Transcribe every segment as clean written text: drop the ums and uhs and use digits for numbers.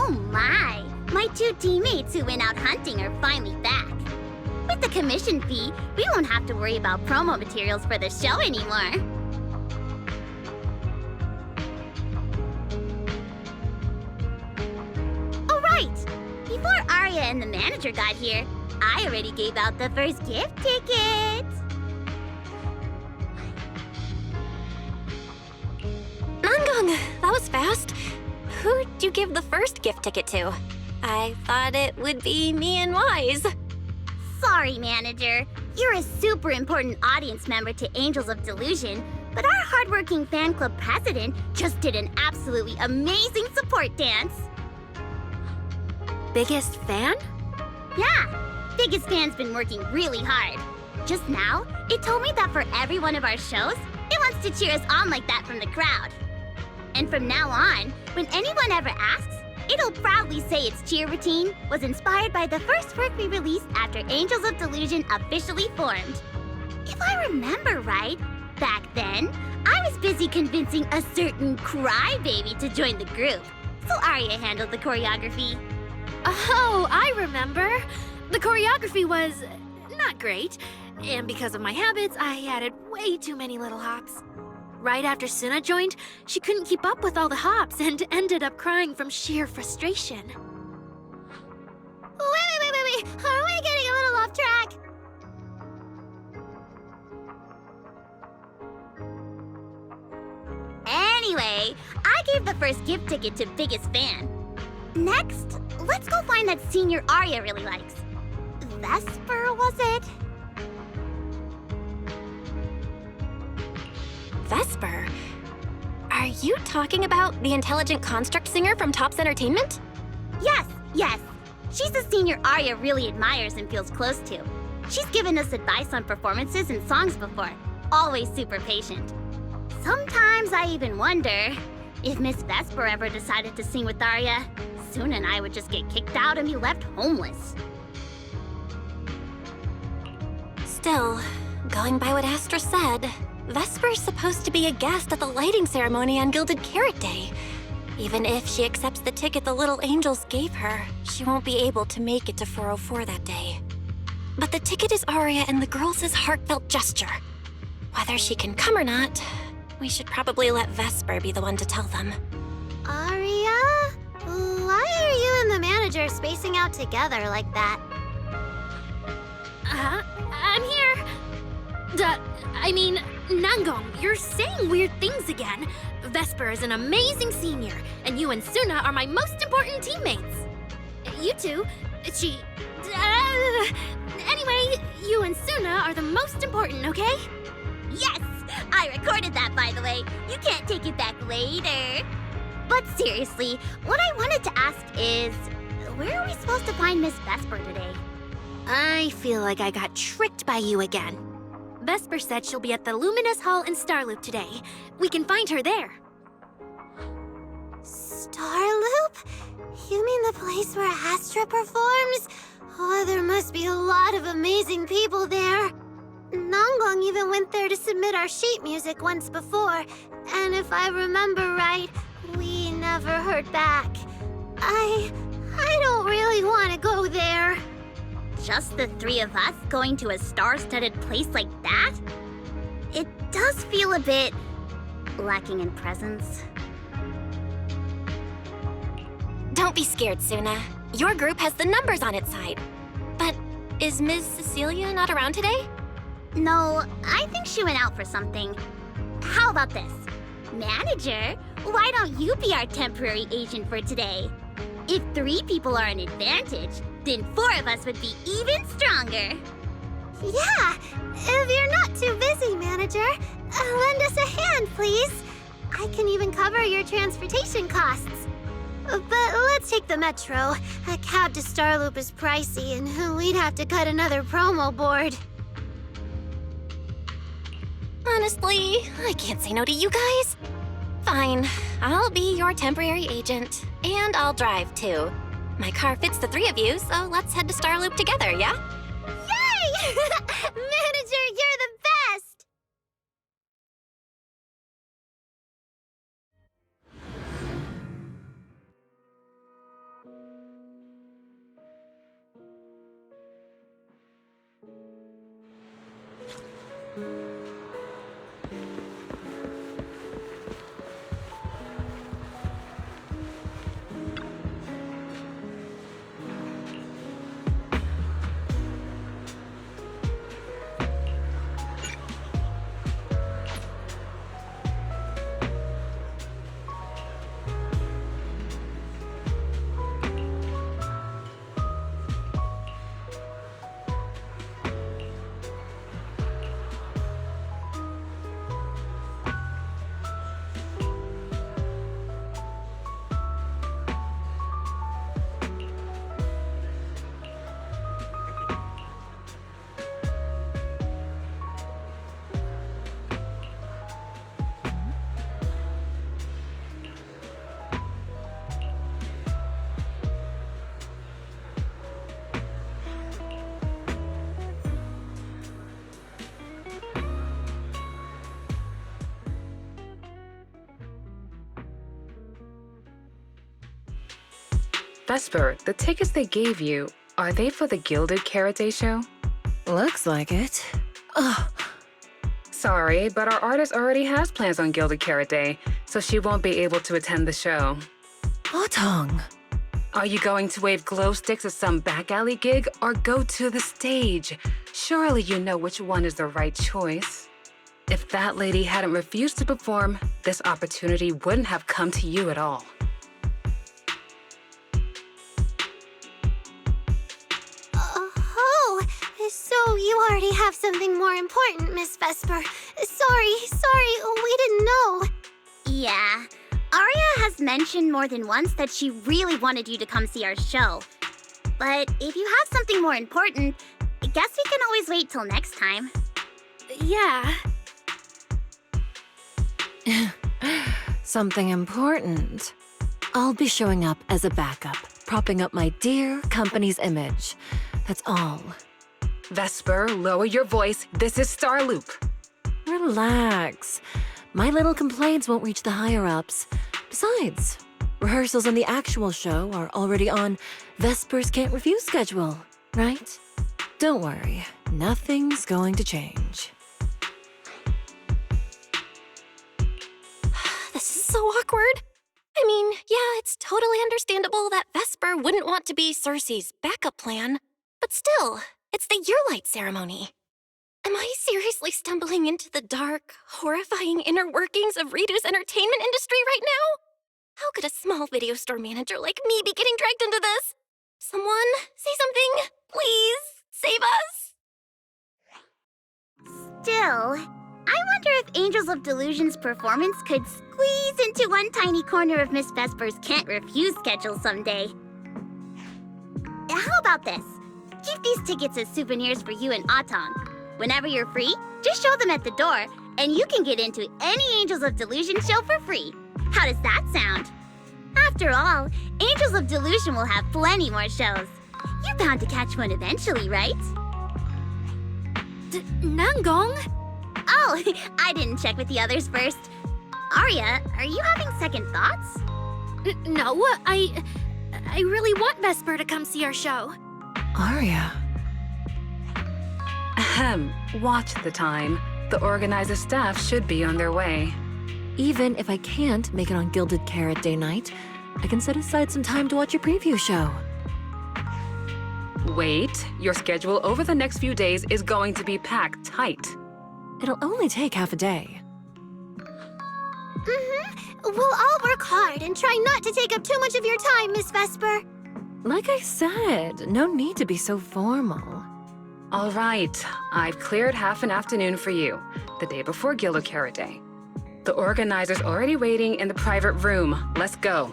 Oh my! My two teammates who went out hunting are finally back. With the commission fee, we won't have to worry about promo materials for the show anymore. Oh right! Before Arya and the manager got here, I already gave out the first gift ticket. Nangong, that was fast. Who'd you give the first gift ticket to? I thought it would be me and Wise. Sorry, manager. You're a super important audience member to Angels of Delusion, but our hardworking fan club president just did an absolutely amazing support dance. Biggest fan? Yeah, biggest fan's been working really hard. Just now, it told me that for every one of our shows, it wants to cheer us on like that from the crowd. And from now on, when anyone ever asks, it'll proudly say its cheer routine was inspired by the first work we released after Angels of Delusion officially formed. If I remember right, back then, I was busy convincing a certain crybaby to join the group, so Arya handled the choreography. Oh, I remember. The choreography was not great, and because of my habits, I added way too many little hops. Right after Suna joined, she couldn't keep up with all the hops and ended up crying from sheer frustration. Wait. Are we getting a little off track? Anyway, I gave the first gift ticket to biggest fan. Next, let's go find that senior Arya really likes. Vesper, was it? Vesper? Are you talking about the intelligent construct singer from Topps Entertainment? Yes. She's the senior Arya really admires and feels close to. She's given us advice on performances and songs before. Always super patient. Sometimes I even wonder if Miss Vesper ever decided to sing with Arya, Suna and I would just get kicked out and be left homeless. Still, going by what Astra said, Vesper's supposed to be a guest at the lighting ceremony on Gilded Carrot Day. Even if she accepts the ticket the little angels gave her, she won't be able to make it to 404 that day. But the ticket is Arya and the girls' heartfelt gesture. Whether she can come or not, we should probably let Vesper be the one to tell them. Arya? Why are you and the manager spacing out together like that? I'm here. Nangong, you're saying weird things again. Vesper is an amazing senior, and you and Suna are my most important teammates. You two, Anyway, you and Suna are the most important, okay? Yes! I recorded that, by the way. You can't take it back later. But seriously, what I wanted to ask is, where are we supposed to find Miss Vesper today? I feel like I got tricked by you again. Vesper said she'll be at the Luminous Hall in Starloop today. We can find her there. Starloop? You mean the place where Astra performs? Oh, there must be a lot of amazing people there. Nangong even went there to submit our sheet music once before, and if I remember right, we never heard back. I don't really want to go there. Just the three of us going to a star-studded place like that? It does feel a bit lacking in presence. Don't be scared, Suna. Your group has the numbers on its side. But is Ms. Cecilia not around today? No, I think she went out for something. How about this? Manager, why don't you be our temporary agent for today? If 3 people are an advantage, then 4 of us would be even stronger. Yeah, if you're not too busy, manager, lend us a hand, please. I can even cover your transportation costs. But let's take the metro. A cab to Starloop is pricey, and we'd have to cut another promo board. Honestly, I can't say no to you guys. Fine, I'll be your temporary agent, and I'll drive too. My car fits the 3 of you, so let's head to Starloop together, yeah? Yay! Manager, you're the best! Vesper, the tickets they gave you, are they for the Gilded Carrot Day show? Looks like it. Ugh. Sorry, but our artist already has plans on Gilded Carrot Day, so she won't be able to attend the show. Otong. Are you going to wave glow sticks at some back alley gig or go to the stage? Surely you know which one is the right choice. If that lady hadn't refused to perform, this opportunity wouldn't have come to you at all. Oh, so you already have something more important, Miss Vesper. Sorry, we didn't know. Yeah. Aria has mentioned more than once that she really wanted you to come see our show. But if you have something more important, I guess we can always wait till next time. Yeah. Something important. I'll be showing up as a backup, propping up my dear company's image. That's all. Vesper, lower your voice. This is Starloop. Relax. My little complaints won't reach the higher-ups. Besides, rehearsals on the actual show are already on Vesper's Can't Refuse schedule, right? Don't worry, nothing's going to change. This is so awkward. I mean, yeah, it's totally understandable that Vesper wouldn't want to be Cersei's backup plan, but still, it's the Year Light ceremony. Am I seriously stumbling into the dark, horrifying inner workings of Ridu's entertainment industry right now? How could a small video store manager like me be getting dragged into this? Someone, say something, please, save us. Still, I wonder if Angels of Delusion's performance could squeeze into one tiny corner of Miss Vesper's Can't Refuse schedule someday. How about this? Keep these tickets as souvenirs for you and Atong. Whenever you're free, just show them at the door, and you can get into any Angels of Delusion show for free. How does that sound? After all, Angels of Delusion will have plenty more shows. You're bound to catch one eventually, right? Nanggong? Oh, I didn't check with the others first. Arya, are you having second thoughts? No, I really want Vesper to come see our show. Arya. Ahem, watch the time. The organizer staff should be on their way. Even if I can't make it on Gilded Carrot Day night, I can set aside some time to watch your preview show. Wait, your schedule over the next few days is going to be packed tight. It'll only take half a day. We'll all work hard and try not to take up too much of your time, Miss Vesper. Like I said, no need to be so formal. All right, I've cleared half an afternoon for you, the day before Gilded Carrot Day. The organizer's already waiting in the private room. Let's go.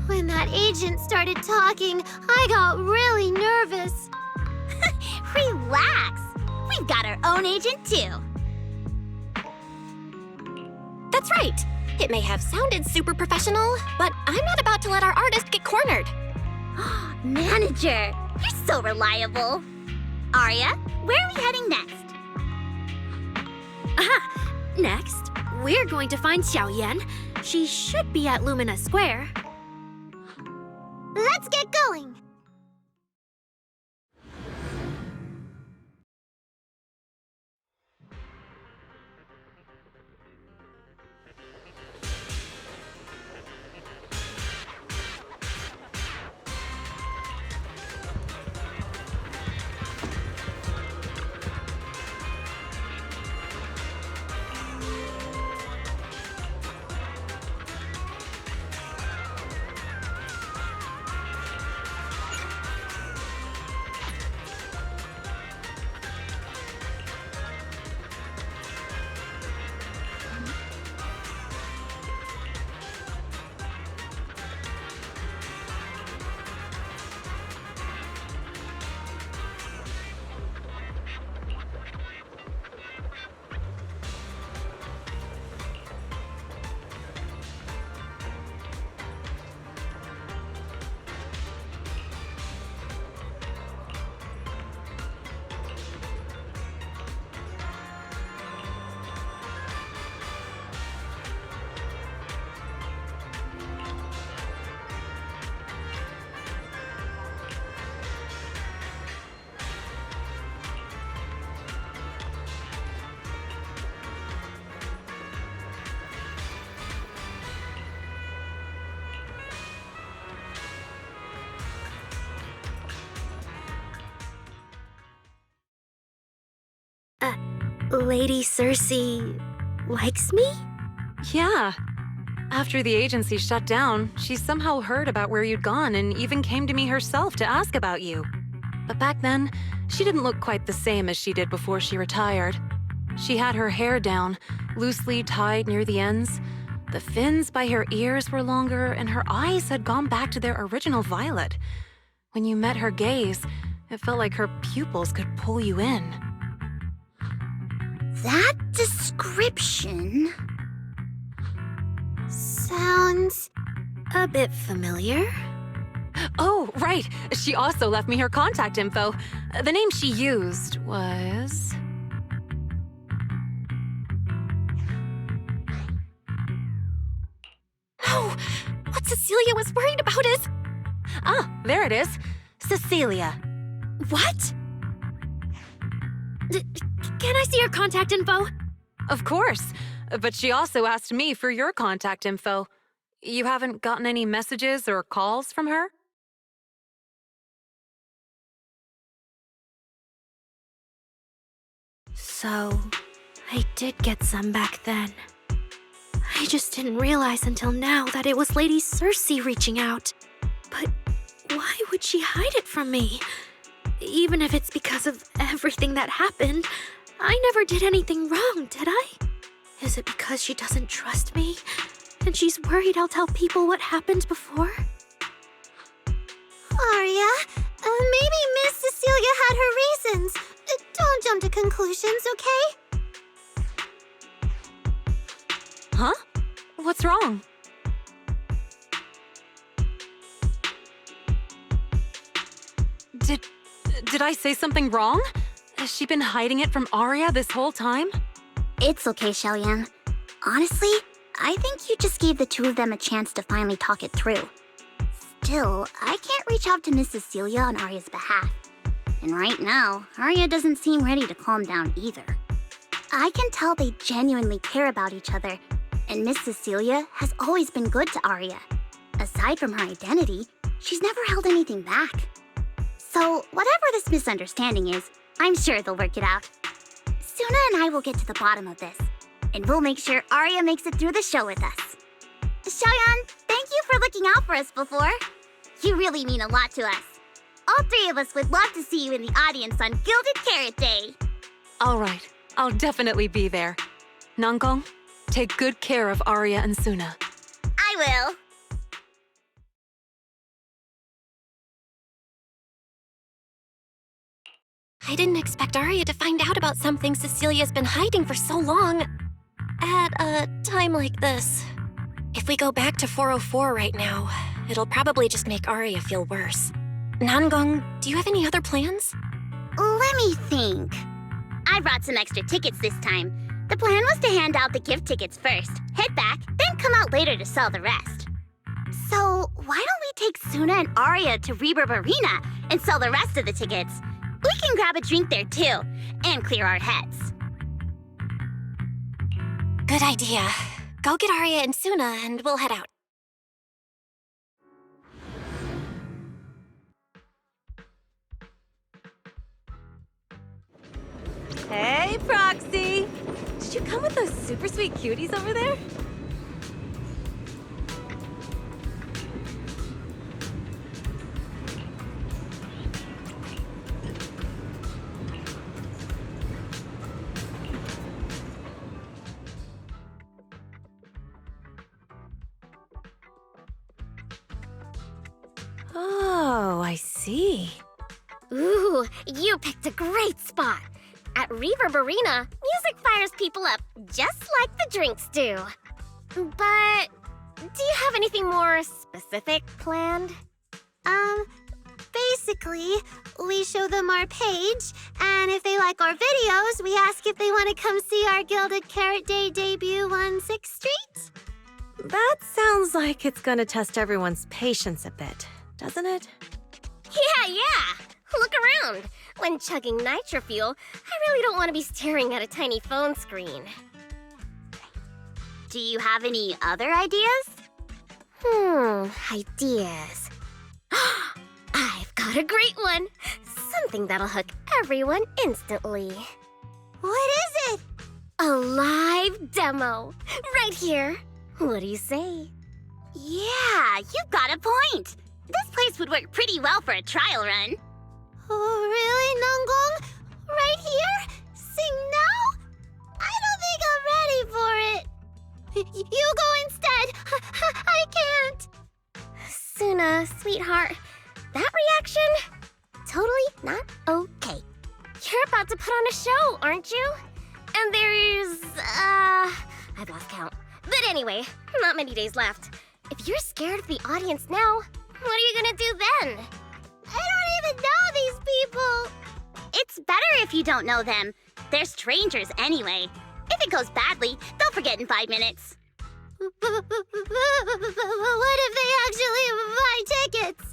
When that agent started talking, I got really nervous. Relax. We've got our own agent, too. That's right. It may have sounded super professional, but I'm not about to let our artist get cornered. Manager, you're so reliable. Arya, where are we heading next? Next, we're going to find Xiaoyan. She should be at Lumina Square. Let's get going. Lady Cersei likes me? Yeah. After the agency shut down, she somehow heard about where you'd gone and even came to me herself to ask about you. But back then, she didn't look quite the same as she did before she retired. She had her hair down, loosely tied near the ends. The fins by her ears were longer, and her eyes had gone back to their original violet. When you met her gaze, it felt like her pupils could pull you in. That description... Sounds a bit familiar. Oh, right. She also left me her contact info. The name she used was... No! What Cecilia was worried about is... Ah, there it is. Cecilia. What? Can I see your contact info? Of course. But she also asked me for your contact info. You haven't gotten any messages or calls from her? So, I did get some back then. I just didn't realize until now that it was Lady Cersei reaching out. But why would she hide it from me? Even if it's because of everything that happened, I never did anything wrong, did I? Is it because she doesn't trust me? And she's worried I'll tell people what happened before? Arya, maybe Miss Cecilia had her reasons. Don't jump to conclusions, okay? Huh? What's wrong? Did I say something wrong? Has she been hiding it from Arya this whole time? It's okay, Shellyan. Honestly, I think you just gave the two of them a chance to finally talk it through. Still, I can't reach out to Miss Cecilia on Arya's behalf. And right now, Arya doesn't seem ready to calm down either. I can tell they genuinely care about each other, and Miss Cecilia has always been good to Arya. Aside from her identity, she's never held anything back. So, whatever this misunderstanding is, I'm sure they'll work it out. Suna and I will get to the bottom of this, and we'll make sure Arya makes it through the show with us. Shellyan, thank you for looking out for us before. You really mean a lot to us. All three of us would love to see you in the audience on Gilded Carrot Day. All right, I'll definitely be there. Nangong, take good care of Arya and Suna. I will. I didn't expect Arya to find out about something Cecilia's been hiding for so long. At a time like this. If we go back to 404 right now, it'll probably just make Arya feel worse. Nangong, do you have any other plans? Let me think. I brought some extra tickets this time. The plan was to hand out the gift tickets first, head back, then come out later to sell the rest. So, why don't we take Suna and Arya to Reverb Arena and sell the rest of the tickets? We can grab a drink there too, and clear our heads. Good idea. Go get Arya and Suna and we'll head out. Hey, Proxy! Did you come with those super sweet cuties over there? Oh, I see. Ooh, you picked a great spot. At Reverb Arena, music fires people up just like the drinks do. But do you have anything more specific planned? Basically, we show them our page, and if they like our videos, we ask if they want to come see our Gilded Carrot Day debut on 6th Street. That sounds like it's gonna test everyone's patience a bit, doesn't it? Yeah. Look around. When chugging nitro fuel, I really don't want to be staring at a tiny phone screen. Do you have any other ideas? Ideas. I've got a great one. Something that'll hook everyone instantly. What A live demo. Right here. What do you say? Yeah, you've got a point. This place would work pretty well for a trial run. Oh, really, Nanggong? Right here? Sing now? I don't think I'm ready for it. You go instead. I can't. Suna, sweetheart, that reaction? Totally not okay. You're about to put on a show, aren't you? And there's, I've lost count. But anyway, not many days left. If you're scared of the audience now, what are you gonna do then? I don't even know these people. It's better if you don't know them. They're strangers anyway. If it goes badly, they'll forget in 5 minutes. What if they actually buy tickets?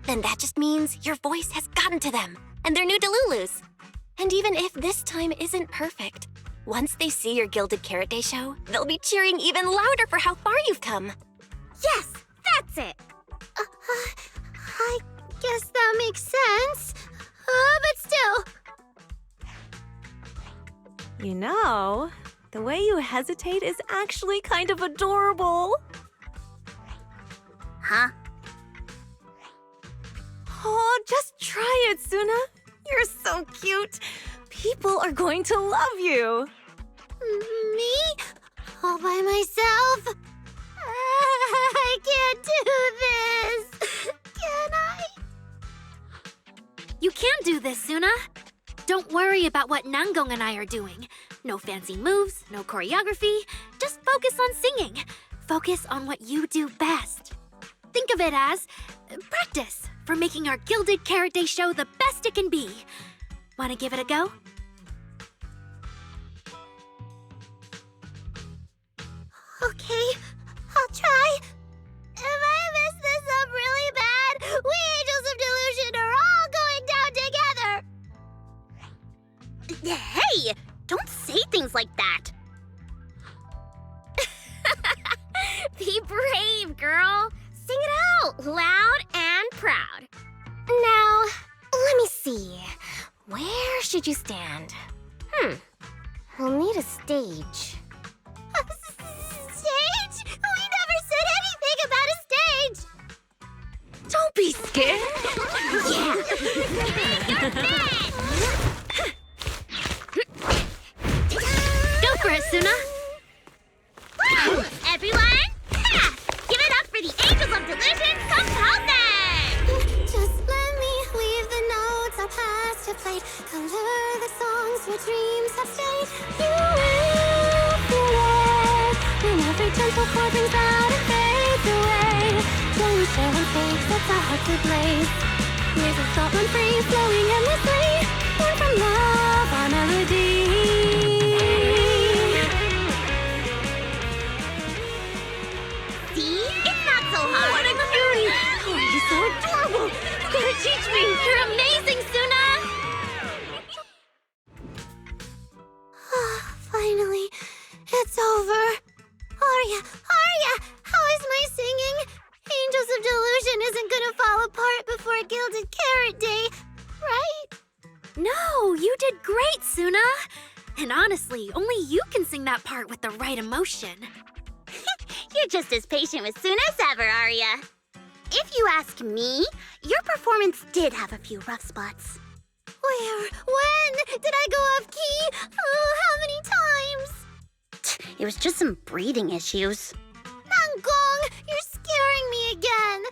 Then that just means your voice has gotten to them, and they're new Delulus. And even if this time isn't perfect, once they see your Gilded Carrot Day show, they'll be cheering even louder for how far you've come. Yes, that's it. I guess that makes sense. But still. You know, the way you hesitate is actually kind of adorable. Huh? Oh, just try it, Suna. You're so cute. People are going to love you. Me? All by myself? I can't do this. Can I? You can do this, Suna. Don't worry about what Nanggong and I are doing. No fancy moves, no choreography. Just focus on singing. Focus on what you do best. Think of it as practice for making our Gilded Carrot Day show the best it can be. Want to give it a go? Okay, I'll try. If I mess this up really bad, we Angels of Delusion are all going down together. Hey! Don't say things like that. Be brave, girl. Sing it out, loud and proud. Now, let me see. Where should you stand? We'll need a stage. A stage? We never said anything about a stage. Don't be scared. Yeah. Go for it, Suna. Woo! Everyone, ha! Give it up for the Angels of Delusion composer! Just let me leave the notes I'll pass to plate. Color the songs your dreams have stayed. You will feel it when every gentle chord brings out and fades away. When we share one face, that's our hearts ablaze. Waves of thought run free, flowing endlessly. Born from love, our melody. See? It's not so hard. What a cutie! Oh, you're so adorable! You gotta teach me! You're amazing, Suna! Finally, it's over. Arya, how is my singing? Angels of Delusion isn't gonna fall apart before Gilded Carrot Day, right? No, you did great, Suna. And honestly, only you can sing that part with the right emotion. You're just as patient with Suna as ever, Arya. If you ask me, your performance did have a few rough spots. Where? When? Did I go off key? Oh, how many times? It was just some breathing issues. Nanggong, you're scaring me again.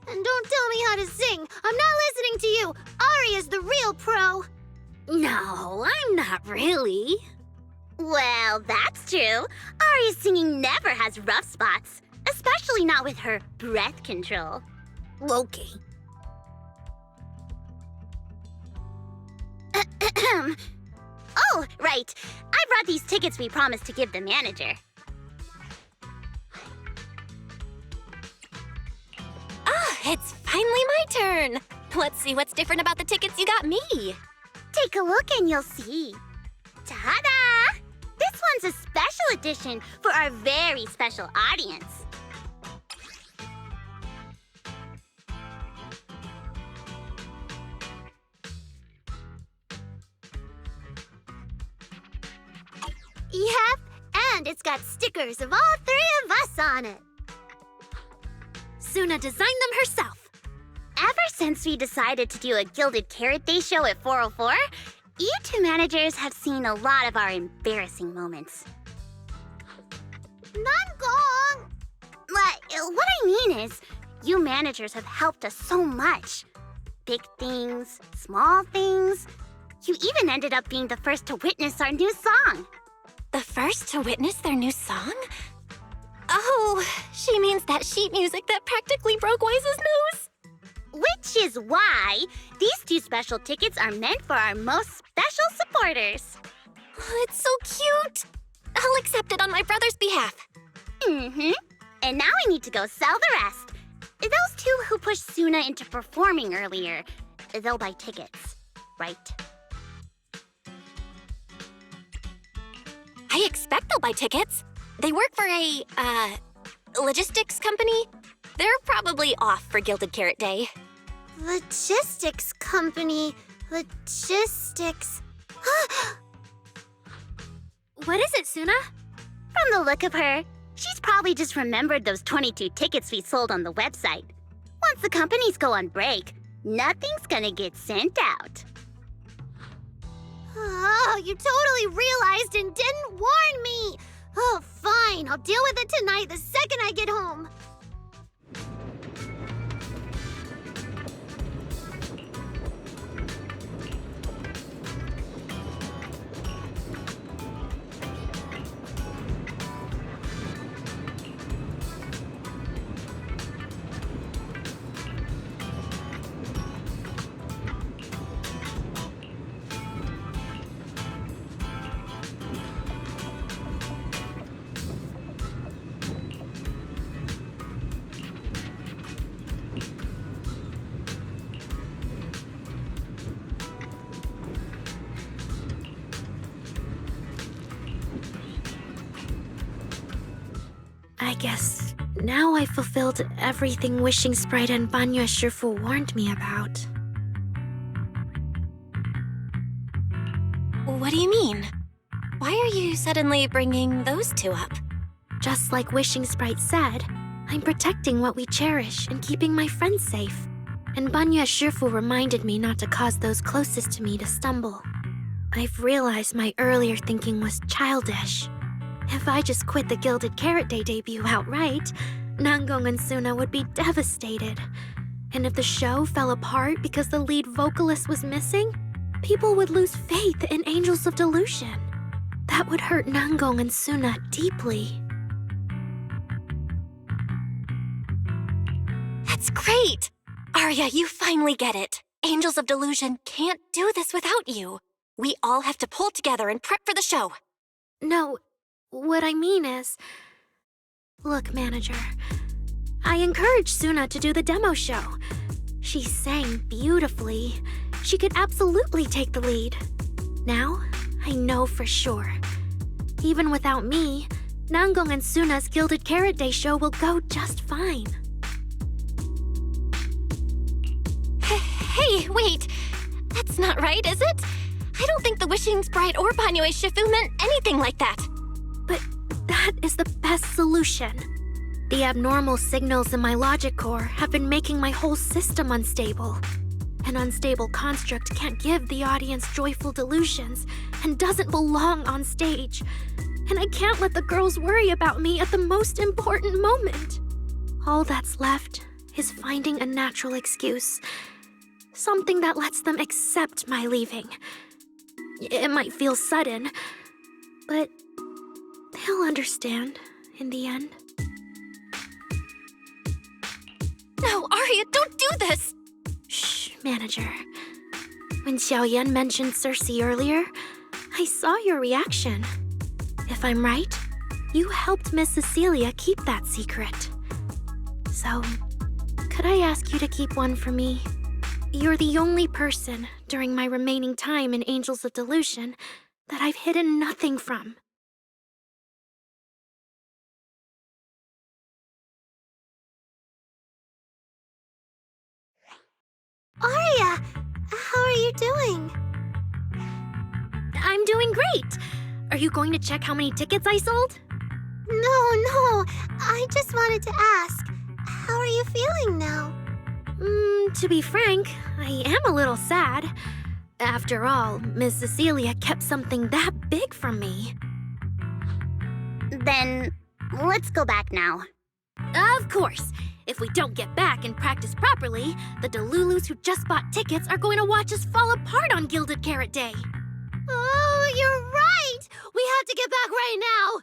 And don't tell me how to sing. I'm not listening to you. Arya's the real pro. No, I'm not really. Well, that's true. Arya's singing never has rough spots, especially not with her breath control. Okay. Oh, right. I brought these tickets we promised to give the manager. It's finally my turn. Let's see what's different about the tickets you got me. Take a look and you'll see. Ta-da! This one's a special edition for our very special audience. Yep, and it's got stickers of all three of us on it. Suna designed them herself. Ever since we decided to do a Gilded Carrot Day show at 404, you two managers have seen a lot of our embarrassing moments. Nangong! What I mean is, you managers have helped us so much. Big things, small things. You even ended up being the first to witness our new song. The first to witness their new song? Oh, she means that sheet music that practically broke Wise's nose. Which is why these two special tickets are meant for our most special supporters. Oh, it's so cute. I'll accept it on my brother's behalf. Mm-hmm. And now I need to go sell the rest. Those two who pushed Suna into performing earlier, they'll buy tickets, right? I expect they'll buy tickets. They work for a, logistics company. They're probably off for Gilded Carrot Day. Logistics company. Logistics. What is it, Suna? From the look of her, she's probably just remembered those 22 tickets we sold on the website. Once the companies go on break, nothing's gonna get sent out. Oh, you totally realized and didn't warn me! Oh, fine. I'll deal with it tonight the second I get home. I guess now I fulfilled everything Wishing Sprite and Banya Shifu warned me about. What do you mean? Why are you suddenly bringing those two up? Just like Wishing Sprite said, I'm protecting what we cherish and keeping my friends safe. And Banya Shifu reminded me not to cause those closest to me to stumble. I've realized my earlier thinking was childish. If I just quit the Gilded Carrot Day debut outright, Nangong and Suna would be devastated. And if the show fell apart because the lead vocalist was missing, people would lose faith in Angels of Delusion. That would hurt Nangong and Suna deeply. That's great! Arya, you finally get it. Angels of Delusion can't do this without you. We all have to pull together and prep for the show. No, what I mean is... Look, manager, I encouraged Suna to do the demo show. She sang beautifully. She could absolutely take the lead. Now, I know for sure. Even without me, Nangong and Suna's Gilded Carrot Day show will go just fine. Hey, wait. That's not right, is it? I don't think the Wishing Sprite or Banyue Shifu meant anything like that. But that is the best solution. The abnormal signals in my logic core have been making my whole system unstable. An unstable construct can't give the audience joyful delusions and doesn't belong on stage. And I can't let the girls worry about me at the most important moment. All that's left is finding a natural excuse. Something that lets them accept my leaving. It might feel sudden, but they'll understand in the end. No, Arya, don't do this! Shh, manager. When Xiaoyan mentioned Cersei earlier, I saw your reaction. If I'm right, you helped Miss Cecilia keep that secret. So, could I ask you to keep one for me? You're the only person during my remaining time in Angels of Delusion that I've hidden nothing from. Arya, how are you doing? I'm doing great. Are you going to check how many tickets I sold? No, I just wanted to ask, how are you feeling now? To be frank, I am a little sad. After all, Miss Cecilia kept something that big from me. Then, let's go back now. Of course! If we don't get back and practice properly, the Delulus who just bought tickets are going to watch us fall apart on Gilded Carrot Day. Oh, you're right! We have to get back right now!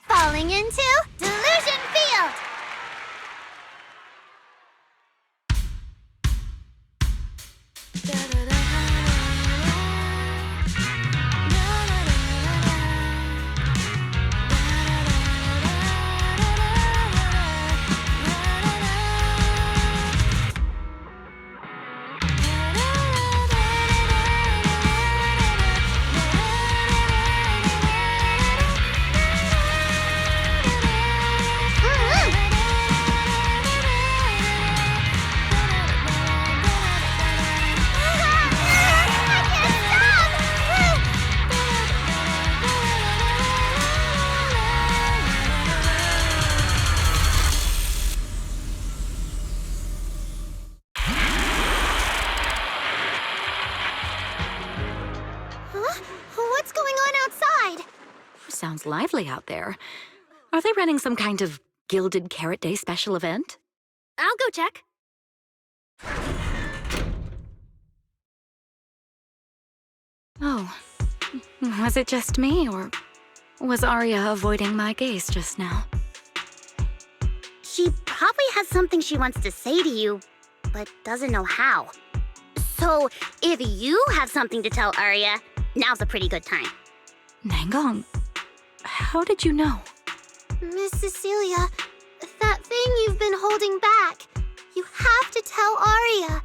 Falling into Delusion Field! What's going on outside? Sounds lively out there. Are they running some kind of Gilded Carrot Day special event? I'll go check. Oh, was it just me, or was Arya avoiding my gaze just now? She probably has something she wants to say to you, but doesn't know how. So, if you have something to tell Arya, now's a pretty good time. Nangong, how did you know? Miss Cecilia, that thing you've been holding back, you have to tell Arya.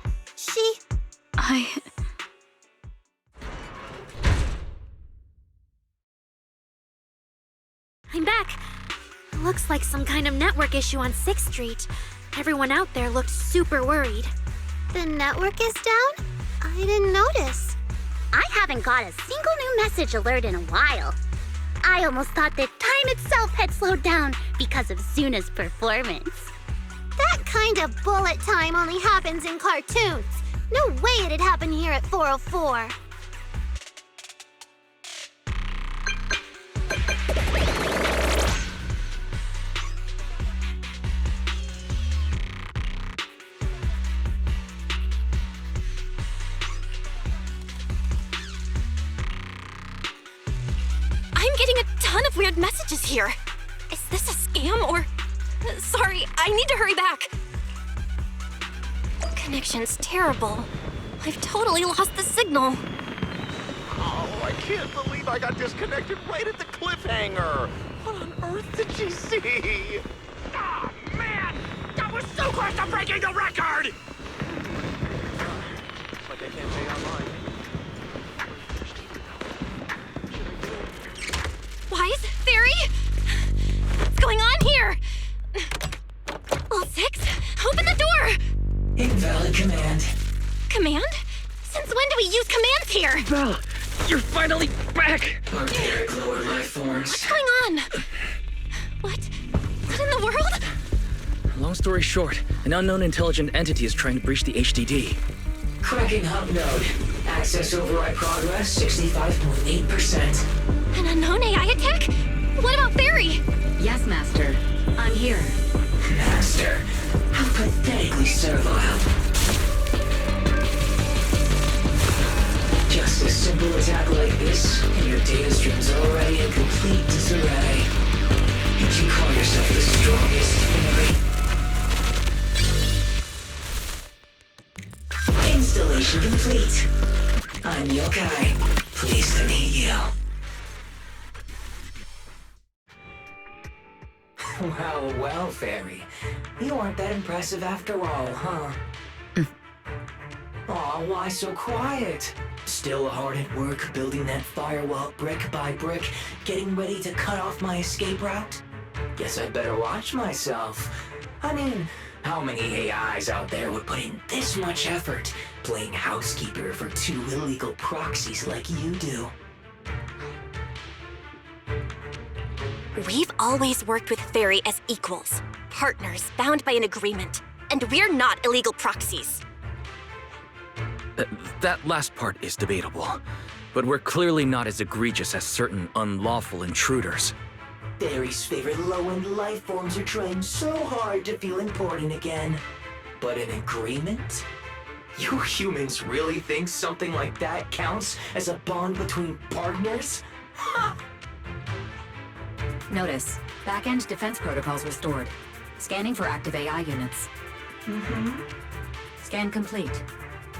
I'm back. Looks like some kind of network issue on 6th Street. Everyone out there looked super worried. The network is down? I didn't notice. I haven't got a single new message alert in a while. I almost thought that time itself had slowed down because of Zuna's performance. That kind of bullet time only happens in cartoons. No way it'd happen here at 404. I'm getting a ton of weird messages here. Is this a scam or... Sorry, I need to hurry back. Connection's terrible. I've totally lost the signal. Oh, I can't believe I got disconnected right at the cliffhanger. What on earth did she see? Ah, man! That was so close to breaking the record! Like I can't pay online. Wise? Fairy? What's going on here? Well, 6, open the door! Invalid command. Command? Since when do we use commands here? Belle, you're finally back! Barbaric lower life forms. What's going on? What in the world? Long story short, an unknown intelligent entity is trying to breach the HDD. Cracking hub node. Access override progress 65.8%. An unknown AI attack? What about Fairy? Yes, Master. I'm here. Master, how pathetically servile. Just a simple attack like this, and your data stream's already in complete disarray. Did you call yourself the strongest Fairy? Installation complete. I'm Yokai. Pleased to meet you. Well, Fairy. You aren't that impressive after all, huh? Aw, why so quiet? Still hard at work building that firewall brick by brick, getting ready to cut off my escape route? Guess I'd better watch myself. I mean, how many AIs out there would put in this much effort playing housekeeper for 2 illegal proxies like you do? We've always worked with Fairy as equals, partners bound by an agreement, and we're not illegal proxies. That last part is debatable, but we're clearly not as egregious as certain unlawful intruders. Fairy's favorite low-end life forms are trying so hard to feel important again. But an agreement? You humans really think something like that counts as a bond between partners? Ha! Notice, back-end defense protocols restored. Scanning for active AI units. Scan complete.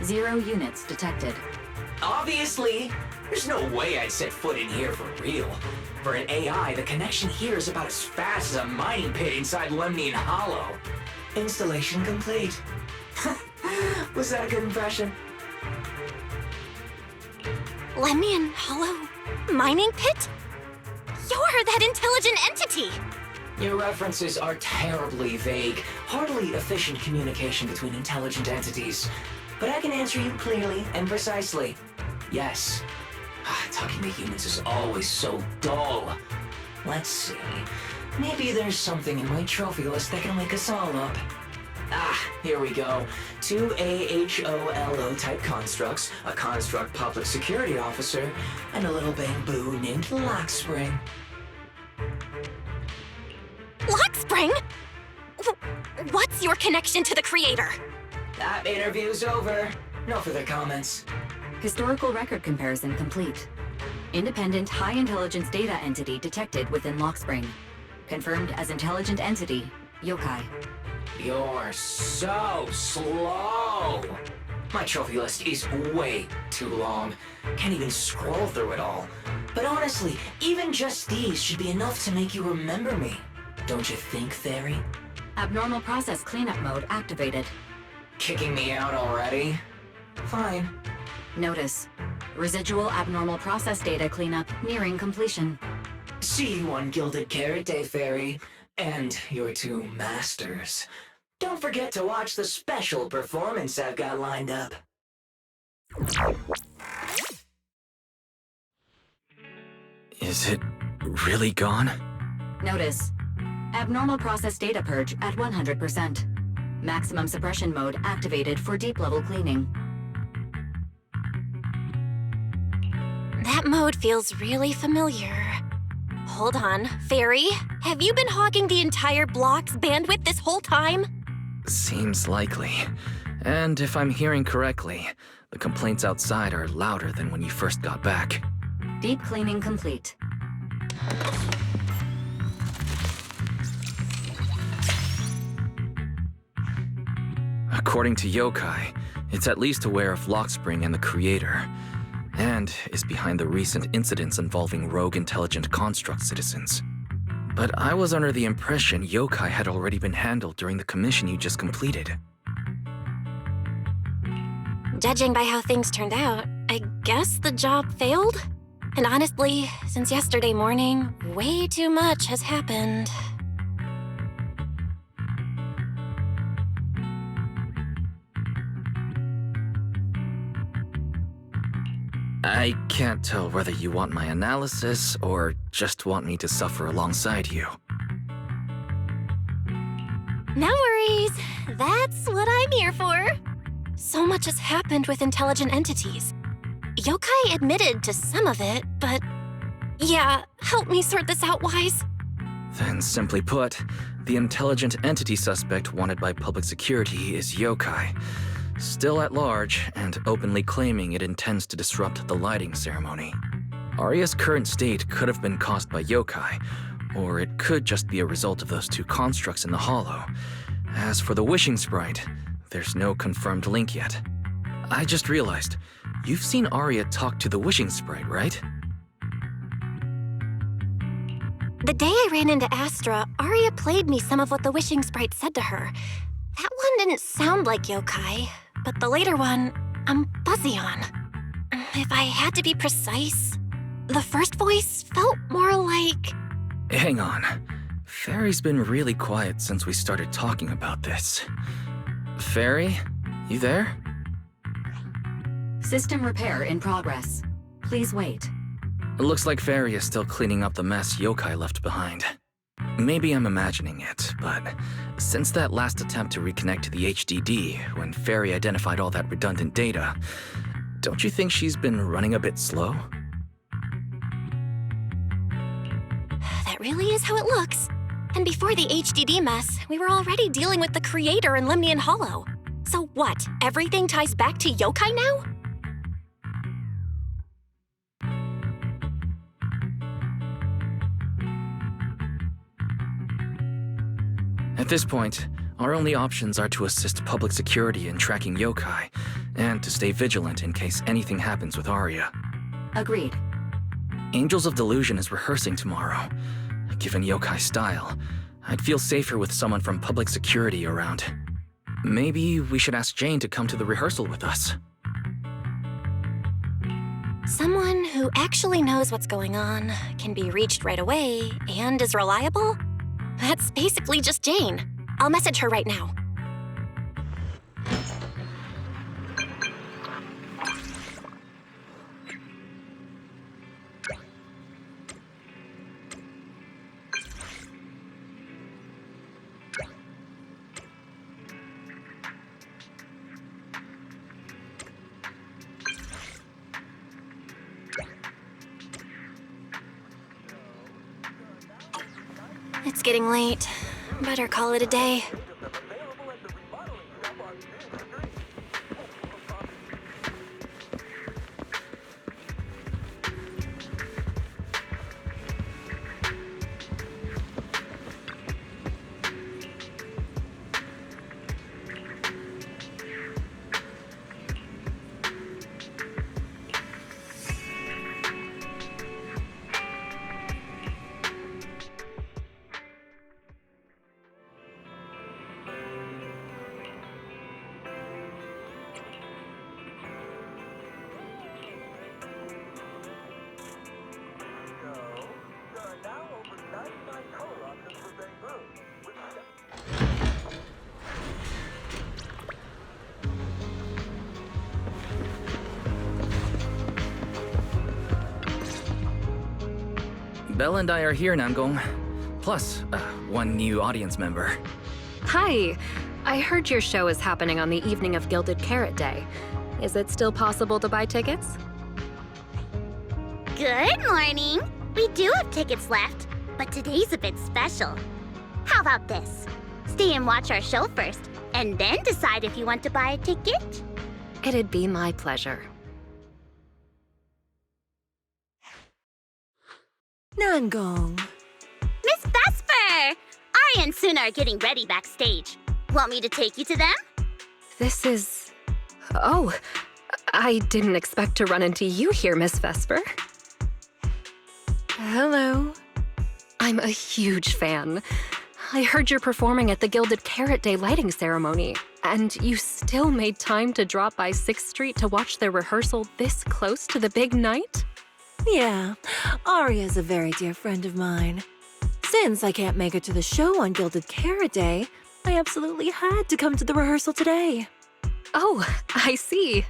0 units detected. Obviously! There's no way I'd set foot in here for real. For an AI, the connection here is about as fast as a mining pit inside Lemnian Hollow. Installation complete. Was that a good impression? Lemnian Hollow? Mining pit? You're that intelligent entity! Your references are terribly vague, hardly efficient communication between intelligent entities. But I can answer you clearly and precisely. Yes. Talking to humans is always so dull. Let's see. Maybe there's something in my trophy list that can wake us all up. Here we go. 2 AHOLO type constructs, a construct public security officer, and a little bamboo named Lockspring. Lockspring? What's your connection to the creator? That interview's over. No further comments. Historical record comparison complete. Independent high-intelligence data entity detected within Lockspring. Confirmed as intelligent entity, yokai. You're so slow! My trophy list is way too long. Can't even scroll through it all. But honestly, even just these should be enough to make you remember me. Don't you think, Fairy? Abnormal process cleanup mode activated. Kicking me out already? Fine. Notice, residual abnormal process data cleanup nearing completion. See you on Gilded Carrot Day, Fairy. And your 2 masters. Don't forget to watch the special performance I've got lined up. Is it really gone? Notice, abnormal process data purge at 100%. Maximum suppression mode activated for deep-level cleaning. That mode feels really familiar. Hold on, Fairy, have you been hogging the entire block's bandwidth this whole time? Seems likely. And if I'm hearing correctly, the complaints outside are louder than when you first got back. Deep cleaning complete. According to Yokai, it's at least aware of Lockspring and the creator, and is behind the recent incidents involving rogue intelligent construct citizens. But I was under the impression Yokai had already been handled during the commission you just completed. Judging by how things turned out, I guess the job failed? And honestly, since yesterday morning, way too much has happened. I can't tell whether you want my analysis or just want me to suffer alongside you. No worries. That's what I'm here for. So much has happened with intelligent entities. Yokai admitted to some of it, but... Yeah, help me sort this out, Wise. Then simply put, the intelligent entity suspect wanted by public security is Yokai. Still at large, and openly claiming it intends to disrupt the lighting ceremony. Arya's current state could have been caused by Yokai, or it could just be a result of those 2 constructs in the Hollow. As for the Wishing Sprite, there's no confirmed link yet. I just realized, you've seen Arya talk to the Wishing Sprite, right? The day I ran into Astra, Arya played me some of what the Wishing Sprite said to her. That one didn't sound like Yokai, but the later one, I'm fuzzy on. If I had to be precise, the first voice felt more like... Hang on. Fairy's been really quiet since we started talking about this. Fairy, you there? System repair in progress. Please wait. It looks like Fairy is still cleaning up the mess Yokai left behind. Maybe I'm imagining it, but since that last attempt to reconnect to the HDD, when Fairy identified all that redundant data, don't you think she's been running a bit slow? That really is how it looks. And before the HDD mess, we were already dealing with the creator in Lemnian Hollow. So what, everything ties back to Yokai now? At this point, our only options are to assist public security in tracking Yokai, and to stay vigilant in case anything happens with Arya. Agreed. Angels of Delusion is rehearsing tomorrow. Given Yokai's style, I'd feel safer with someone from public security around. Maybe we should ask Jane to come to the rehearsal with us. Someone who actually knows what's going on, can be reached right away, and is reliable? That's basically just Jane. I'll message her right now. It's getting late. Better call it a day. Belle and I are here, Namgong. Plus, one new audience member. Hi. I heard your show is happening on the evening of Gilded Carrot Day. Is it still possible to buy tickets? Good morning. We do have tickets left, but today's a bit special. How about this? Stay and watch our show first, and then decide if you want to buy a ticket. It'd be my pleasure. Namgong. Miss Vesper! Arya and Suna are getting ready backstage. Want me to take you to them? This is... Oh, I didn't expect to run into you here, Miss Vesper. Hello. I'm a huge fan. I heard you're performing at the Gilded Carrot Day lighting ceremony, and you still made time to drop by 6th Street to watch their rehearsal this close to the big night? Yeah, Arya's a very dear friend of mine. Since I can't make it to the show on Gilded Carrot Day, I absolutely had to come to the rehearsal today. Oh, I see.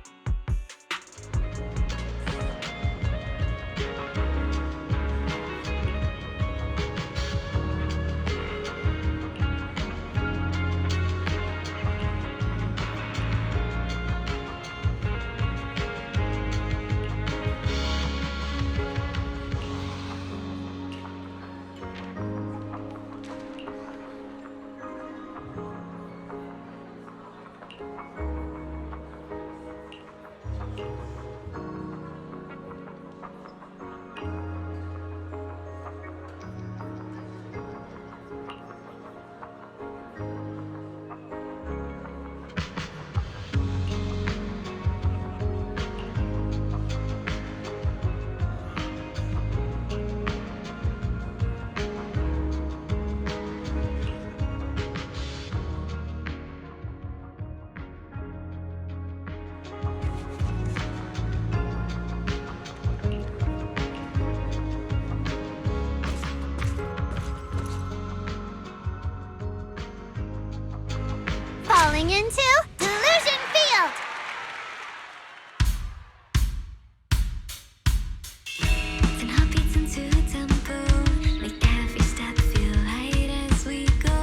falling into Delusion Field! And heartbeats into tempo, make every step feel light as we go.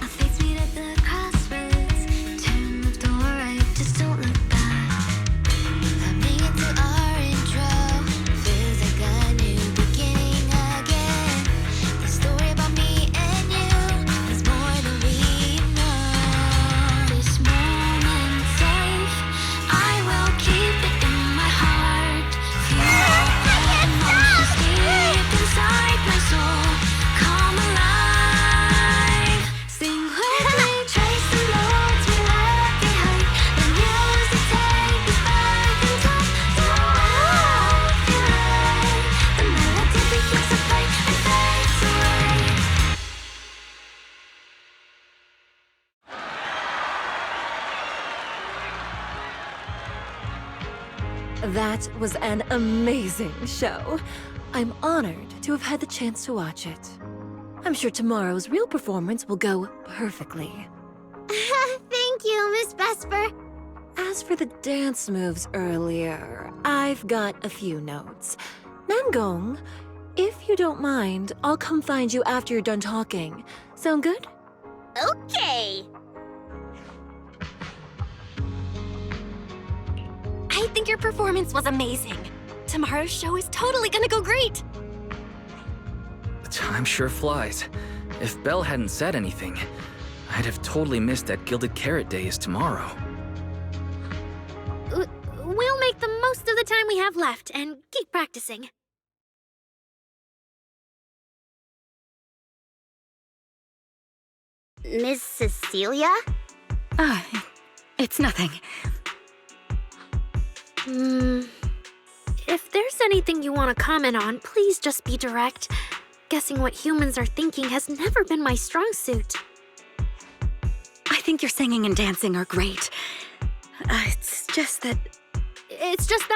Our fates meet at the crossroads, turn left or right, just don't look back. Coming into our intro, feels like a new beginning again. The story about me and you is more than we know. This moment's safe, I will keep it in my heart. Emotions deep inside my soul, come alive. Sing with me, trace the roads we left behind. The music take us back in time. Don't feel right. The melody begins to play and fades away. That was an amazing show. I'm honored to have had the chance to watch it. I'm sure tomorrow's real performance will go perfectly. Thank you, Miss Vesper. As for the dance moves earlier, I've got a few notes. Nangong, if you don't mind, I'll come find you after you're done talking. Sound good? Okay. I think your performance was amazing. Tomorrow's show is totally gonna go great. Time sure flies. If Belle hadn't said anything, I'd have totally missed that Gilded Carrot Day is tomorrow. We'll make the most of the time we have left and keep practicing. Miss Cecilia? It's nothing. If there's anything you want to comment on, please just be direct. Guessing what humans are thinking has never been my strong suit. I think your singing and dancing are great. It's just that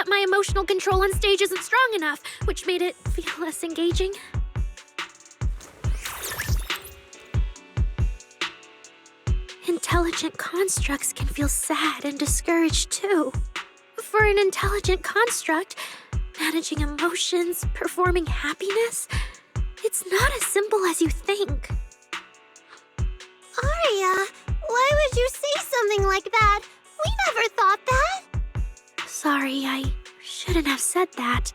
my emotional control on stage isn't strong enough, which made it feel less engaging. Intelligent constructs can feel sad and discouraged too. For an intelligent construct, managing emotions, performing happiness, it's not as simple as you think. Aria, why would you say something like that? We never thought that. Sorry, I shouldn't have said that.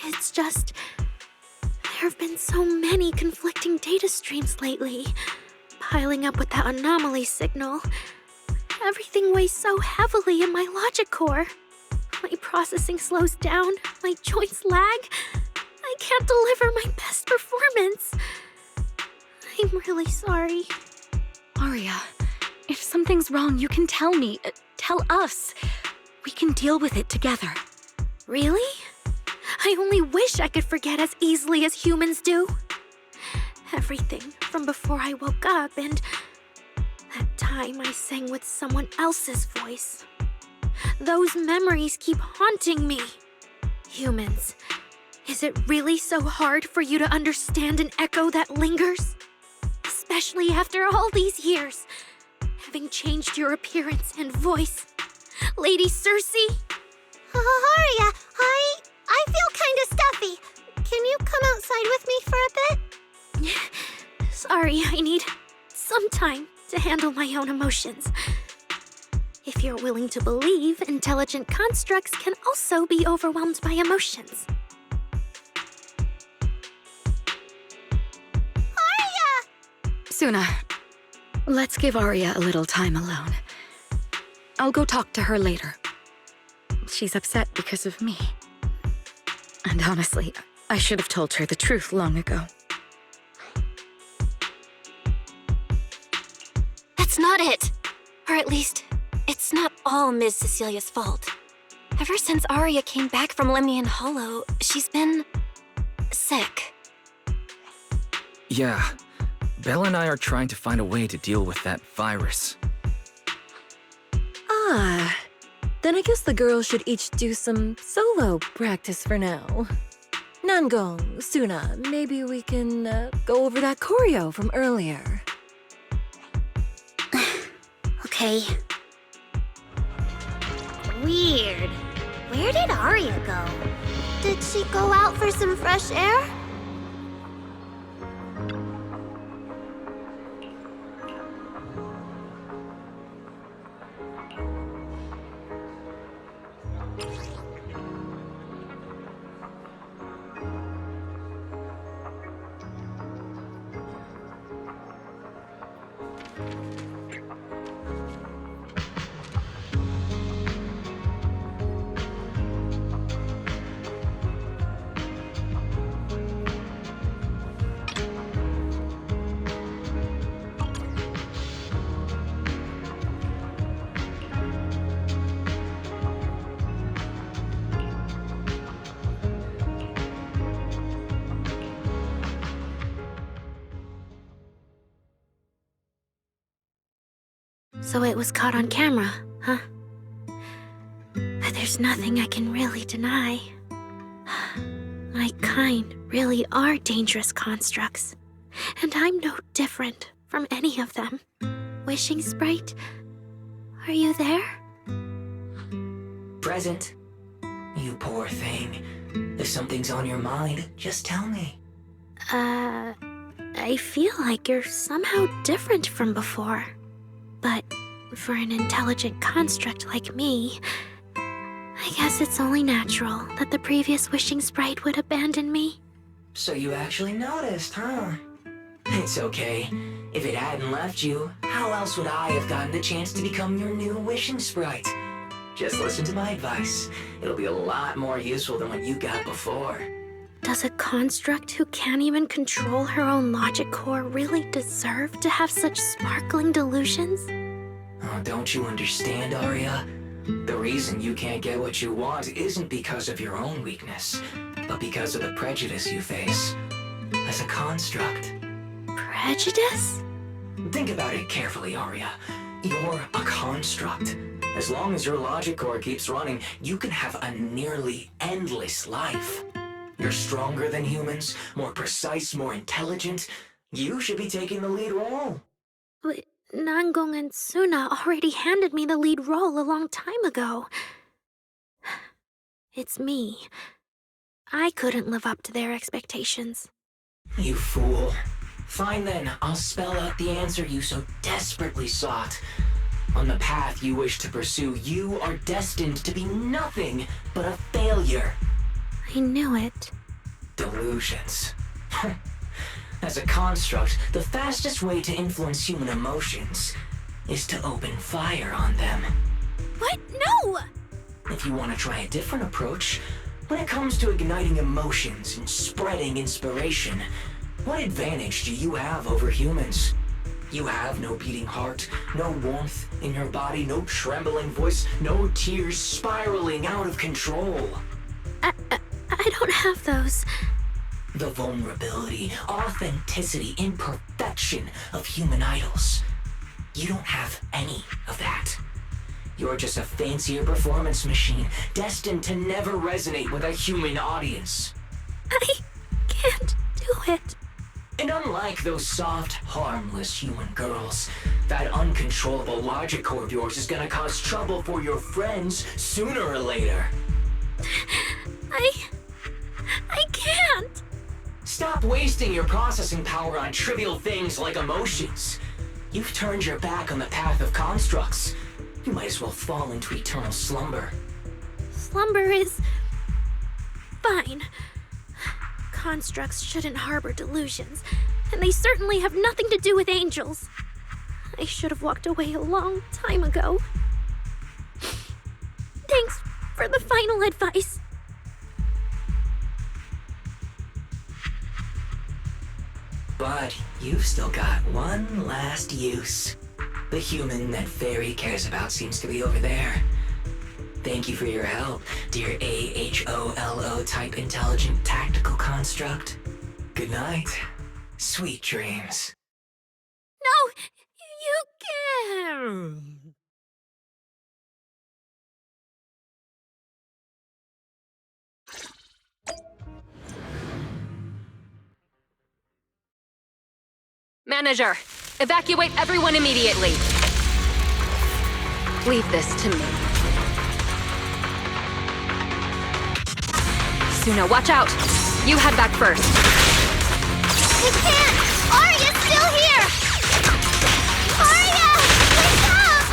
It's just, there have been so many conflicting data streams lately, piling up with that anomaly signal. Everything weighs so heavily in my logic core. My processing slows down, my joints lag. I can't deliver my best performance. I'm really sorry. Aria, if something's wrong, you can tell me. Tell us. We can deal with it together. Really? I only wish I could forget as easily as humans do. Everything from before I woke up and that time I sang with someone else's voice. Those memories keep haunting me. Humans, is it really so hard for you to understand an echo that lingers? Especially after all these years, having changed your appearance and voice. Lady Cersei? Aria, I feel kinda stuffy. Can you come outside with me for a bit? Sorry, I need some time to handle my own emotions. If you're willing to believe, intelligent constructs can also be overwhelmed by emotions. Aria! Suna, let's give Aria a little time alone. I'll go talk to her later. She's upset because of me. And honestly, I should have told her the truth long ago. That's not it. Or at least, it's not all Ms. Cecilia's fault. Ever since Aria came back from Lemnian Hollow, she's been sick. Yeah, Belle and I are trying to find a way to deal with that virus. Ah, then I guess the girls should each do some solo practice for now. Nangong, Suna, maybe we can go over that choreo from earlier. Okay. Okay. Weird. Where did Arya go? Did she go out for some fresh air? So it was caught on camera, huh? But there's nothing I can really deny. My kind really are dangerous constructs. And I'm no different from any of them. Wishing Sprite, are you there? Present. You poor thing. If something's on your mind, just tell me. I feel like you're somehow different from before. But for an intelligent construct like me, I guess it's only natural that the previous Wishing Sprite would abandon me. So you actually noticed, huh? It's okay. If it hadn't left you, how else would I have gotten the chance to become your new Wishing Sprite? Just listen to my advice. It'll be a lot more useful than what you got before. Does a construct who can't even control her own logic core really deserve to have such sparkling delusions? Oh, don't you understand, Arya? The reason you can't get what you want isn't because of your own weakness, but because of the prejudice you face. As a construct. Prejudice? Think about it carefully, Arya. You're a construct. As long as your logic core keeps running, you can have a nearly endless life. You're stronger than humans, more precise, more intelligent. You should be taking the lead role. But Nangong and Suna already handed me the lead role a long time ago. It's me. I couldn't live up to their expectations. You fool. Fine then, I'll spell out the answer you so desperately sought. On the path you wish to pursue, you are destined to be nothing but a failure. I knew it. Delusions. As a construct, the fastest way to influence human emotions is to open fire on them. What? No! If you want to try a different approach, when it comes to igniting emotions and spreading inspiration, what advantage do you have over humans? You have no beating heart, no warmth in your body, no trembling voice, no tears spiraling out of control. I don't have those. The vulnerability, authenticity, imperfection of human idols. You don't have any of that. You're just a fancier performance machine, destined to never resonate with a human audience. I can't do it. And unlike those soft, harmless human girls, that uncontrollable logic core of yours is gonna cause trouble for your friends sooner or later. I can't. Stop wasting your processing power on trivial things like emotions. You've turned your back on the path of constructs. You might as well fall into eternal slumber. Slumber is fine. Constructs shouldn't harbor delusions, and they certainly have nothing to do with angels. I should have walked away a long time ago. Thanks for the final advice. But you've still got one last use. The human that Fairy cares about seems to be over there. Thank you for your help, dear AHOLO type intelligent tactical construct. Good night. Sweet dreams. No, you can't. Manager, evacuate everyone immediately. Leave this to me. Suna, watch out! You head back first. I can't! Arya's still here! Arya! Wake up!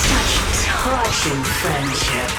Such touching friendship.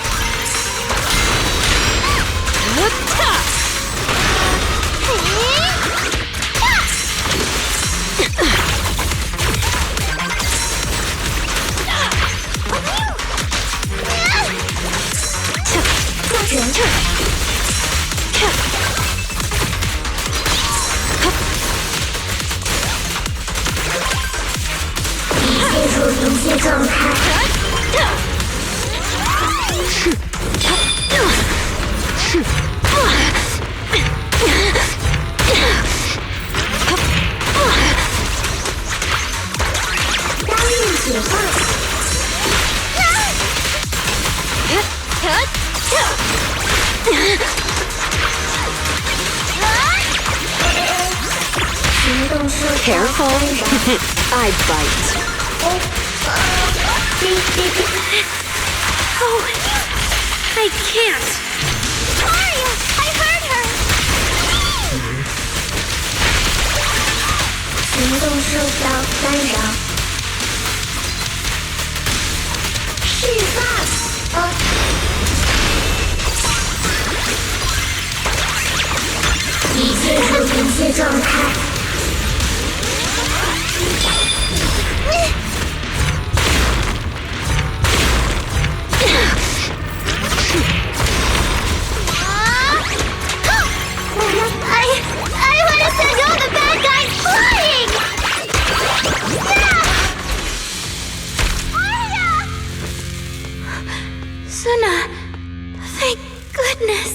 Careful. I bite. Oh, I can't. Arya! I heard her! 行动手表干扰。释放！一切处临界状态。I want to send all the bad guys flying! Arya! Suna, thank goodness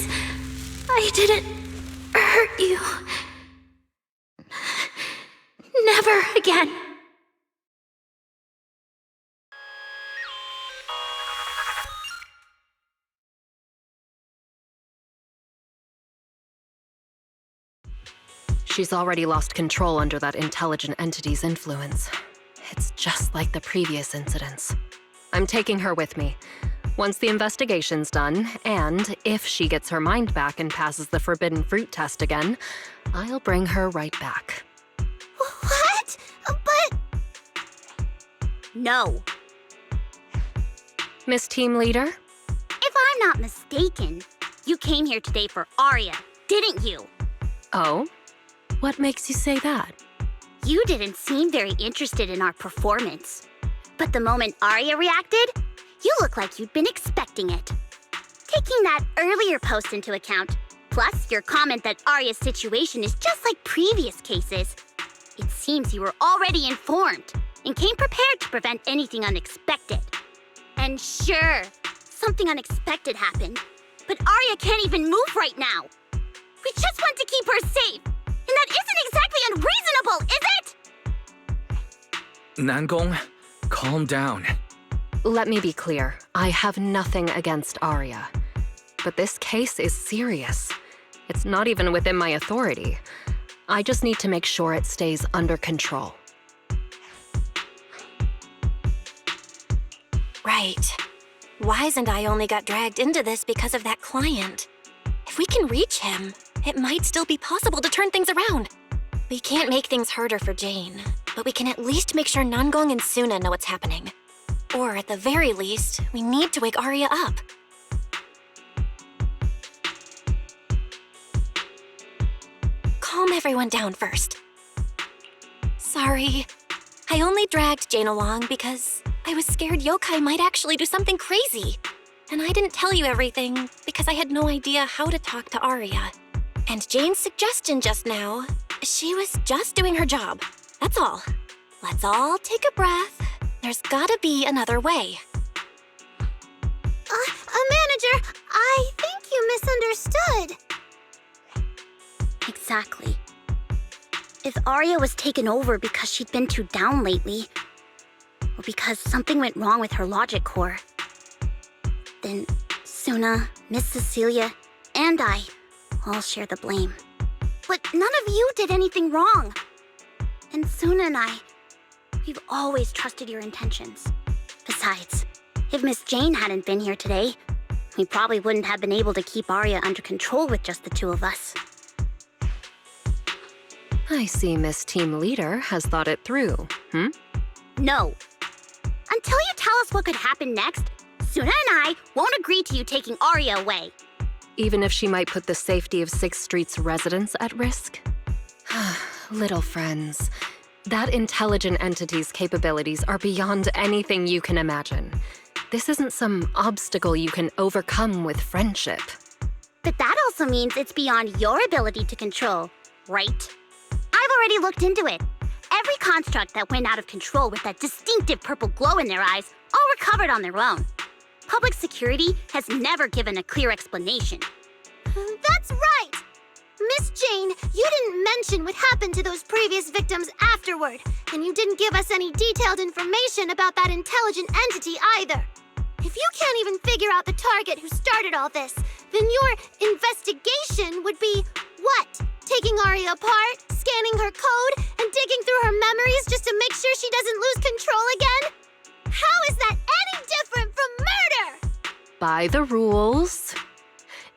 I didn't hurt you. Never again. She's already lost control under that intelligent entity's influence. It's just like the previous incidents. I'm taking her with me. Once the investigation's done, and if she gets her mind back and passes the forbidden fruit test again, I'll bring her right back. What? But... No. Miss Team Leader? If I'm not mistaken, you came here today for Arya, didn't you? Oh? What makes you say that? You didn't seem very interested in our performance. But the moment Arya reacted, you look like you'd been expecting it. Taking that earlier post into account, plus your comment that Arya's situation is just like previous cases, it seems you were already informed and came prepared to prevent anything unexpected. And sure, something unexpected happened, but Arya can't even move right now. We just want to keep her safe, and that isn't exactly unreasonable, is it? Nangong, calm down. Let me be clear. I have nothing against Arya. But this case is serious. It's not even within my authority. I just need to make sure it stays under control. Right. Wise and I only got dragged into this because of that client. If we can reach him, it might still be possible to turn things around. We can't make things harder for Jane, but we can at least make sure Nangong and Suna know what's happening. Or at the very least, we need to wake Arya up. Calm everyone down first. Sorry. I only dragged Jane along because I was scared yokai might actually do something crazy. And I didn't tell you everything because I had no idea how to talk to Arya. And Jane's suggestion just now, she was just doing her job. That's all. Let's all take a breath. There's gotta be another way. Manager, I think you misunderstood. Exactly. If Arya was taken over because she'd been too down lately, or because something went wrong with her logic core, then Suna, Miss Cecilia, and I all share the blame. But none of you did anything wrong. And Suna and I, we've always trusted your intentions. Besides, If Miss Jane hadn't been here today, we probably wouldn't have been able to keep Arya under control with just the two of us. I see Miss Team Leader has thought it through, No. Until you tell us what could happen next, Suna and I won't agree to you taking Arya away. Even if she might put the safety of 6th Street's residents at risk? Little friends, that intelligent entity's capabilities are beyond anything you can imagine. This isn't some obstacle you can overcome with friendship. But that also means it's beyond your ability to control, right? I've already looked into it. Every construct that went out of control with that distinctive purple glow in their eyes all recovered on their own. Public security has never given a clear explanation. That's right! Miss Jane, you didn't mention what happened to those previous victims afterward, and you didn't give us any detailed information about that intelligent entity either. If you can't even figure out the target who started all this, then your investigation would be what? Taking Arya apart, scanning her code, and digging through her memories just to make sure she doesn't lose control again? How is that any different from murder? By the rules.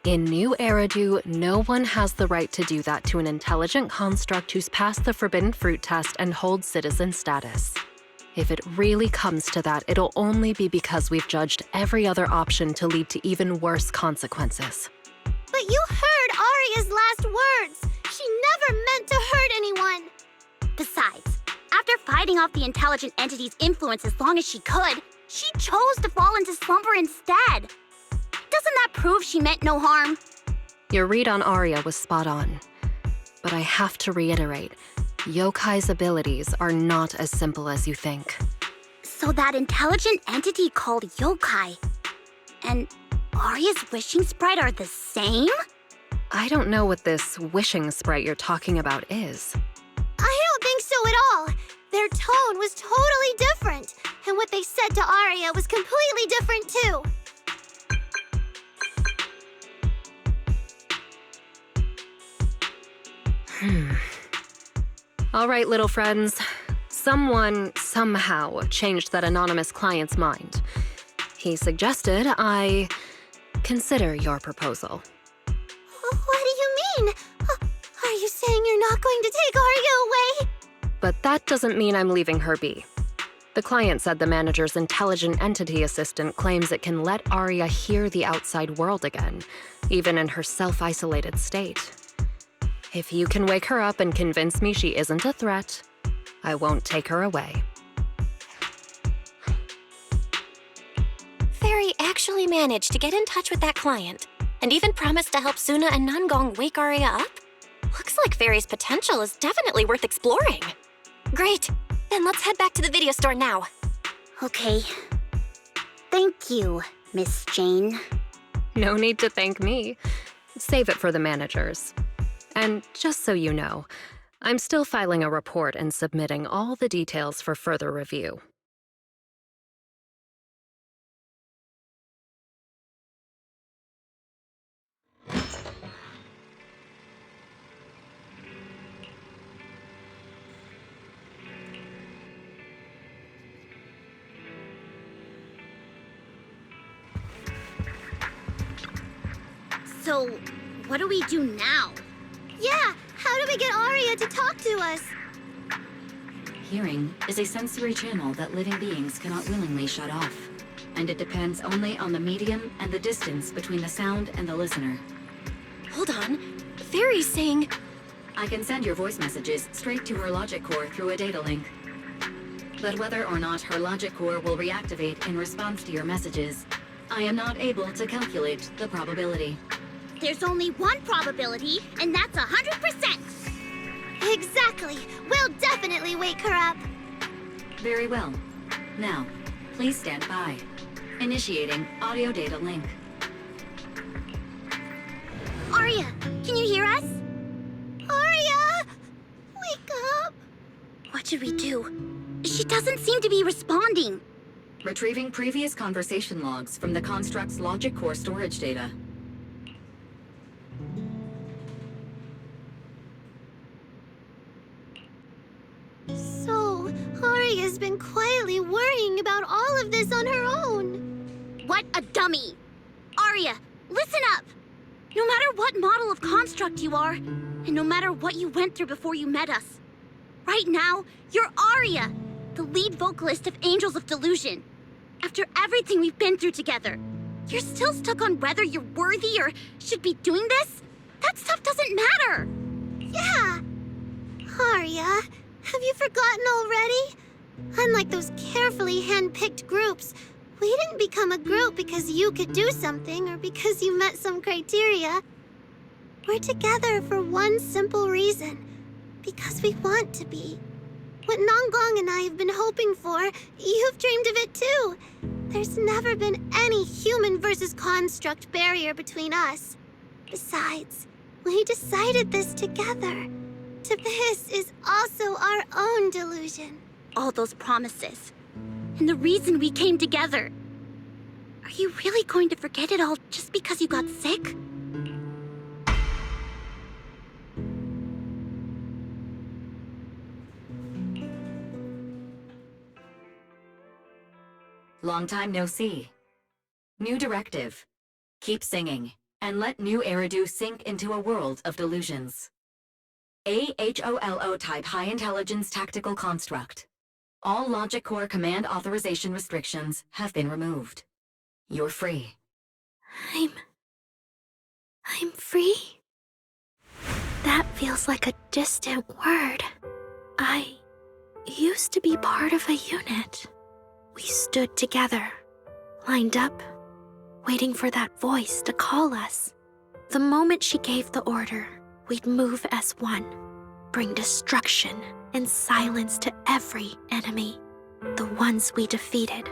In New Eridu, no one has the right to do that to an intelligent construct who's passed the Forbidden Fruit test and holds citizen status. If it really comes to that, it'll only be because we've judged every other option to lead to even worse consequences. But you heard Arya's last words. She never meant to hurt anyone. Besides, after fighting off the intelligent entity's influence as long as she could, she chose to fall into slumber instead. Doesn't that prove she meant no harm? Your read on Arya was spot on. But I have to reiterate, Yokai's abilities are not as simple as you think. So that intelligent entity called Yokai and Arya's wishing sprite are the same? I don't know what this wishing sprite you're talking about is. I don't think so at all. Their tone was totally different, and what they said to Arya was completely different too. All right, little friends. Someone, somehow, changed that anonymous client's mind. He suggested I consider your proposal. What do you mean? Are you saying you're not going to take Arya away? But that doesn't mean I'm leaving her be. The client said the manager's intelligent entity assistant claims it can let Arya hear the outside world again, even in her self-isolated state. If you can wake her up and convince me she isn't a threat, I won't take her away. Fairy actually managed to get in touch with that client, and even promised to help Suna and Nangong wake Arya up? Looks like Fairy's potential is definitely worth exploring. Great, then let's head back to the video store now. Okay. Thank you, Miss Jane. No need to thank me. Save it for the managers. And just so you know, I'm still filing a report and submitting all the details for further review. So, what do we do now? Yeah, how do we get Arya to talk to us? Hearing is a sensory channel that living beings cannot willingly shut off, and it depends only on the medium and the distance between the sound and the listener. Hold on, Fairy's saying... I can send your voice messages straight to her logic core through a data link. But whether or not her logic core will reactivate in response to your messages, I am not able to calculate the probability. There's only one probability, and that's 100%. Exactly. We'll definitely wake her up. Very well. Now, please stand by. Initiating audio data link. Arya, can you hear us? Arya! Wake up! What should we do? She doesn't seem to be responding. Retrieving previous conversation logs from the construct's logic core storage data. So, Arya's been quietly worrying about all of this on her own. What a dummy! Arya, listen up! No matter what model of construct you are, and no matter what you went through before you met us, right now, you're Arya, the lead vocalist of Angels of Delusion. After everything we've been through together, you're still stuck on whether you're worthy or should be doing this? That stuff doesn't matter! Yeah! Arya, have you forgotten already? Unlike those carefully hand-picked groups, we didn't become a group because you could do something or because you met some criteria. We're together for one simple reason. Because we want to be. What Nanggong and I have been hoping for, you've dreamed of it too. There's never been any human versus construct barrier between us. Besides, we decided this together. This is also our own delusion. All those promises. And the reason we came together. Are you really going to forget it all just because you got sick? Long time no see. New directive. Keep singing, and let new Eridu sink into a world of delusions. AHOLO type high intelligence tactical construct. All logic core command authorization restrictions have been removed. You're free. I'm free? That feels like a distant word. I used to be part of a unit. We stood together, lined up, waiting for that voice to call us. The moment she gave the order, we'd move as one, bring destruction and silence to every enemy, the ones we defeated.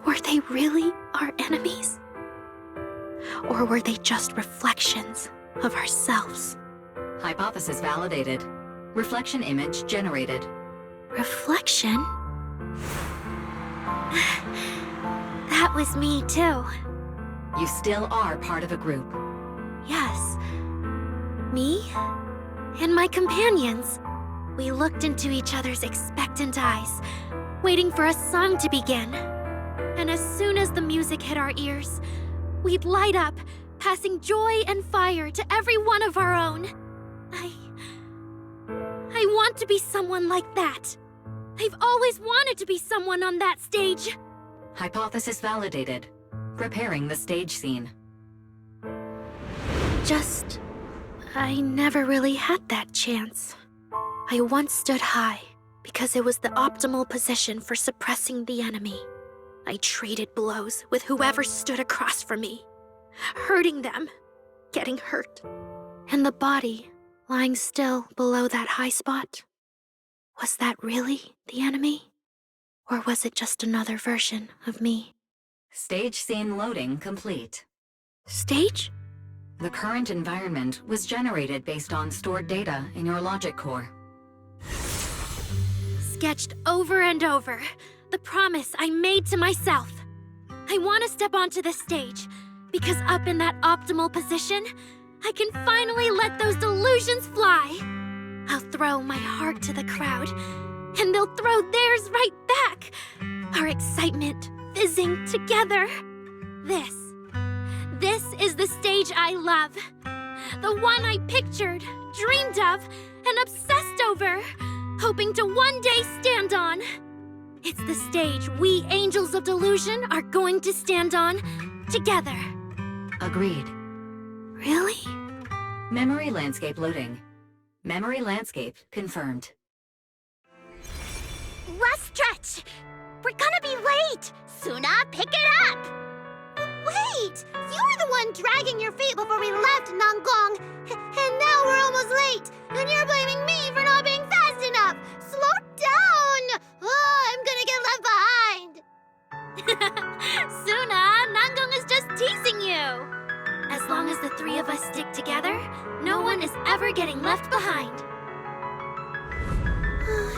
Were they really our enemies? Or were they just reflections of ourselves? Hypothesis validated. Reflection image generated. Reflection? That was me too. You still are part of a group. Yes. Me and my companions. We looked into each other's expectant eyes, waiting for a song to begin. And as soon as the music hit our ears, we'd light up, passing joy and fire to every one of our own. I want to be someone like that. I've always wanted to be someone on that stage. Hypothesis validated. Preparing the stage scene. I never really had that chance. I once stood high because it was the optimal position for suppressing the enemy. I traded blows with whoever stood across from me, hurting them, getting hurt. And the body lying still below that high spot, was that really the enemy? Or was it just another version of me? Stage scene loading complete. Stage? The current environment was generated based on stored data in your logic core. Sketched over and over, the promise I made to myself. I want to step onto the stage, because up in that optimal position, I can finally let those delusions fly. I'll throw my heart to the crowd, and they'll throw theirs right back. Our excitement fizzing together. This is the stage I love. The one I pictured, dreamed of, and obsessed over, hoping to one day stand on. It's the stage we Angels of Delusion are going to stand on together. Agreed. Really? Memory landscape loading. Memory landscape confirmed. Less stretch! We're gonna be late! Suna, pick it up! Wait! You were the one dragging your feet before we left, Nanggong! And now we're almost late! And you're blaming me for not being fast enough! Slow down! Oh, I'm gonna get left behind! Suna, Nanggong is just teasing you! As long as the three of us stick together, no one is ever getting left behind.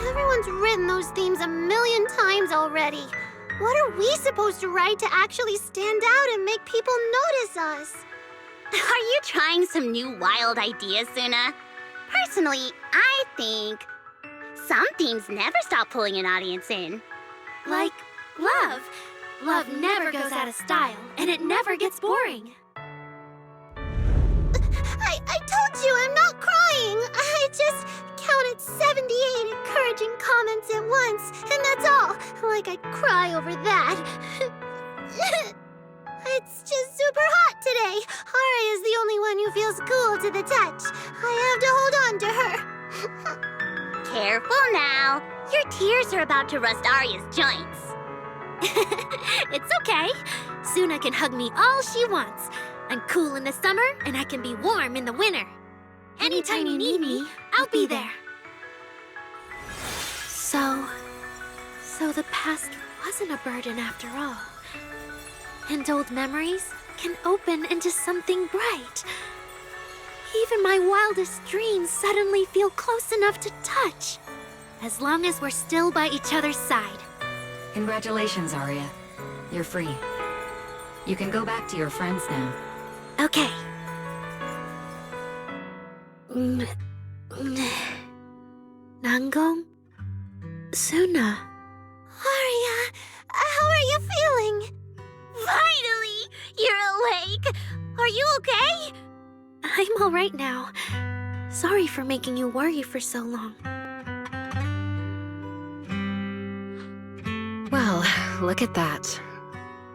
Everyone's written those themes a million times already. What are we supposed to write to actually stand out and make people notice us? Are you trying some new wild ideas, Suna? Personally, I think some themes never stop pulling an audience in. Like love. Love never goes out of style, and it never gets boring. I told you I'm not crying. I just counted 78 encouraging comments at once, and that's all. Like I'd cry over that. It's just super hot today. Aria is the only one who feels cool to the touch. I have to hold on to her. Careful now. Your tears are about to rust Arya's joints. It's okay. Suna can hug me all she wants. I'm cool in the summer, and I can be warm in the winter. Anytime you need me, I'll be there. So the past wasn't a burden after all. And old memories can open into something bright. Even my wildest dreams suddenly feel close enough to touch. As long as we're still by each other's side. Congratulations, Arya. You're free. You can go back to your friends now. Okay. Nangong? Suna? Aria, how are you feeling? Finally! You're awake! Are you okay? I'm all right now. Sorry for making you worry for so long. Well, look at that.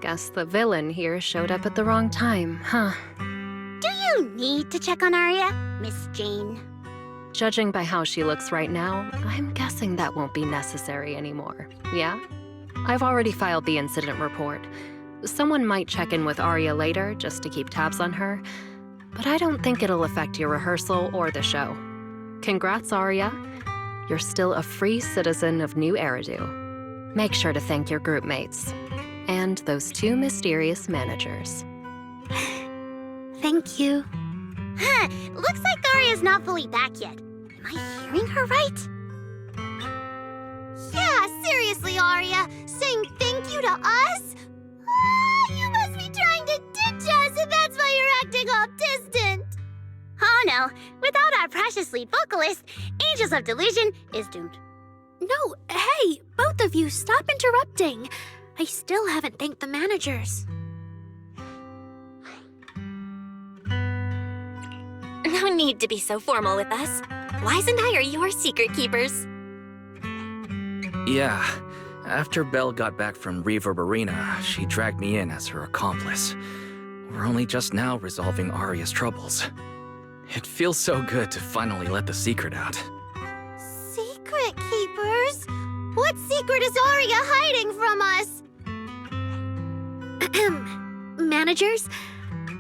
Guess the villain here showed up at the wrong time, huh? Do you need to check on Arya, Miss Jane? Judging by how she looks right now, I'm guessing that won't be necessary anymore, yeah? I've already filed the incident report. Someone might check in with Arya later just to keep tabs on her, but I don't think it'll affect your rehearsal or the show. Congrats, Arya. You're still a free citizen of New Eridu. Make sure to thank your group mates. And those two mysterious managers. Thank you. Huh, looks like Arya's not fully back yet. Am I hearing her right? Yeah, seriously, Arya. Saying thank you to us? You must be trying to ditch us, and that's why you're acting all distant. Oh no, without our precious lead vocalist, Angels of Delusion is doomed. No, hey, both of you, stop interrupting. I still haven't thanked the managers. No need to be so formal with us. Wise and I are your secret keepers. Yeah. After Belle got back from Reverb Arena, she dragged me in as her accomplice. We're only just now resolving Arya's troubles. It feels so good to finally let the secret out. Secret keepers? What secret is Arya hiding from us? Managers,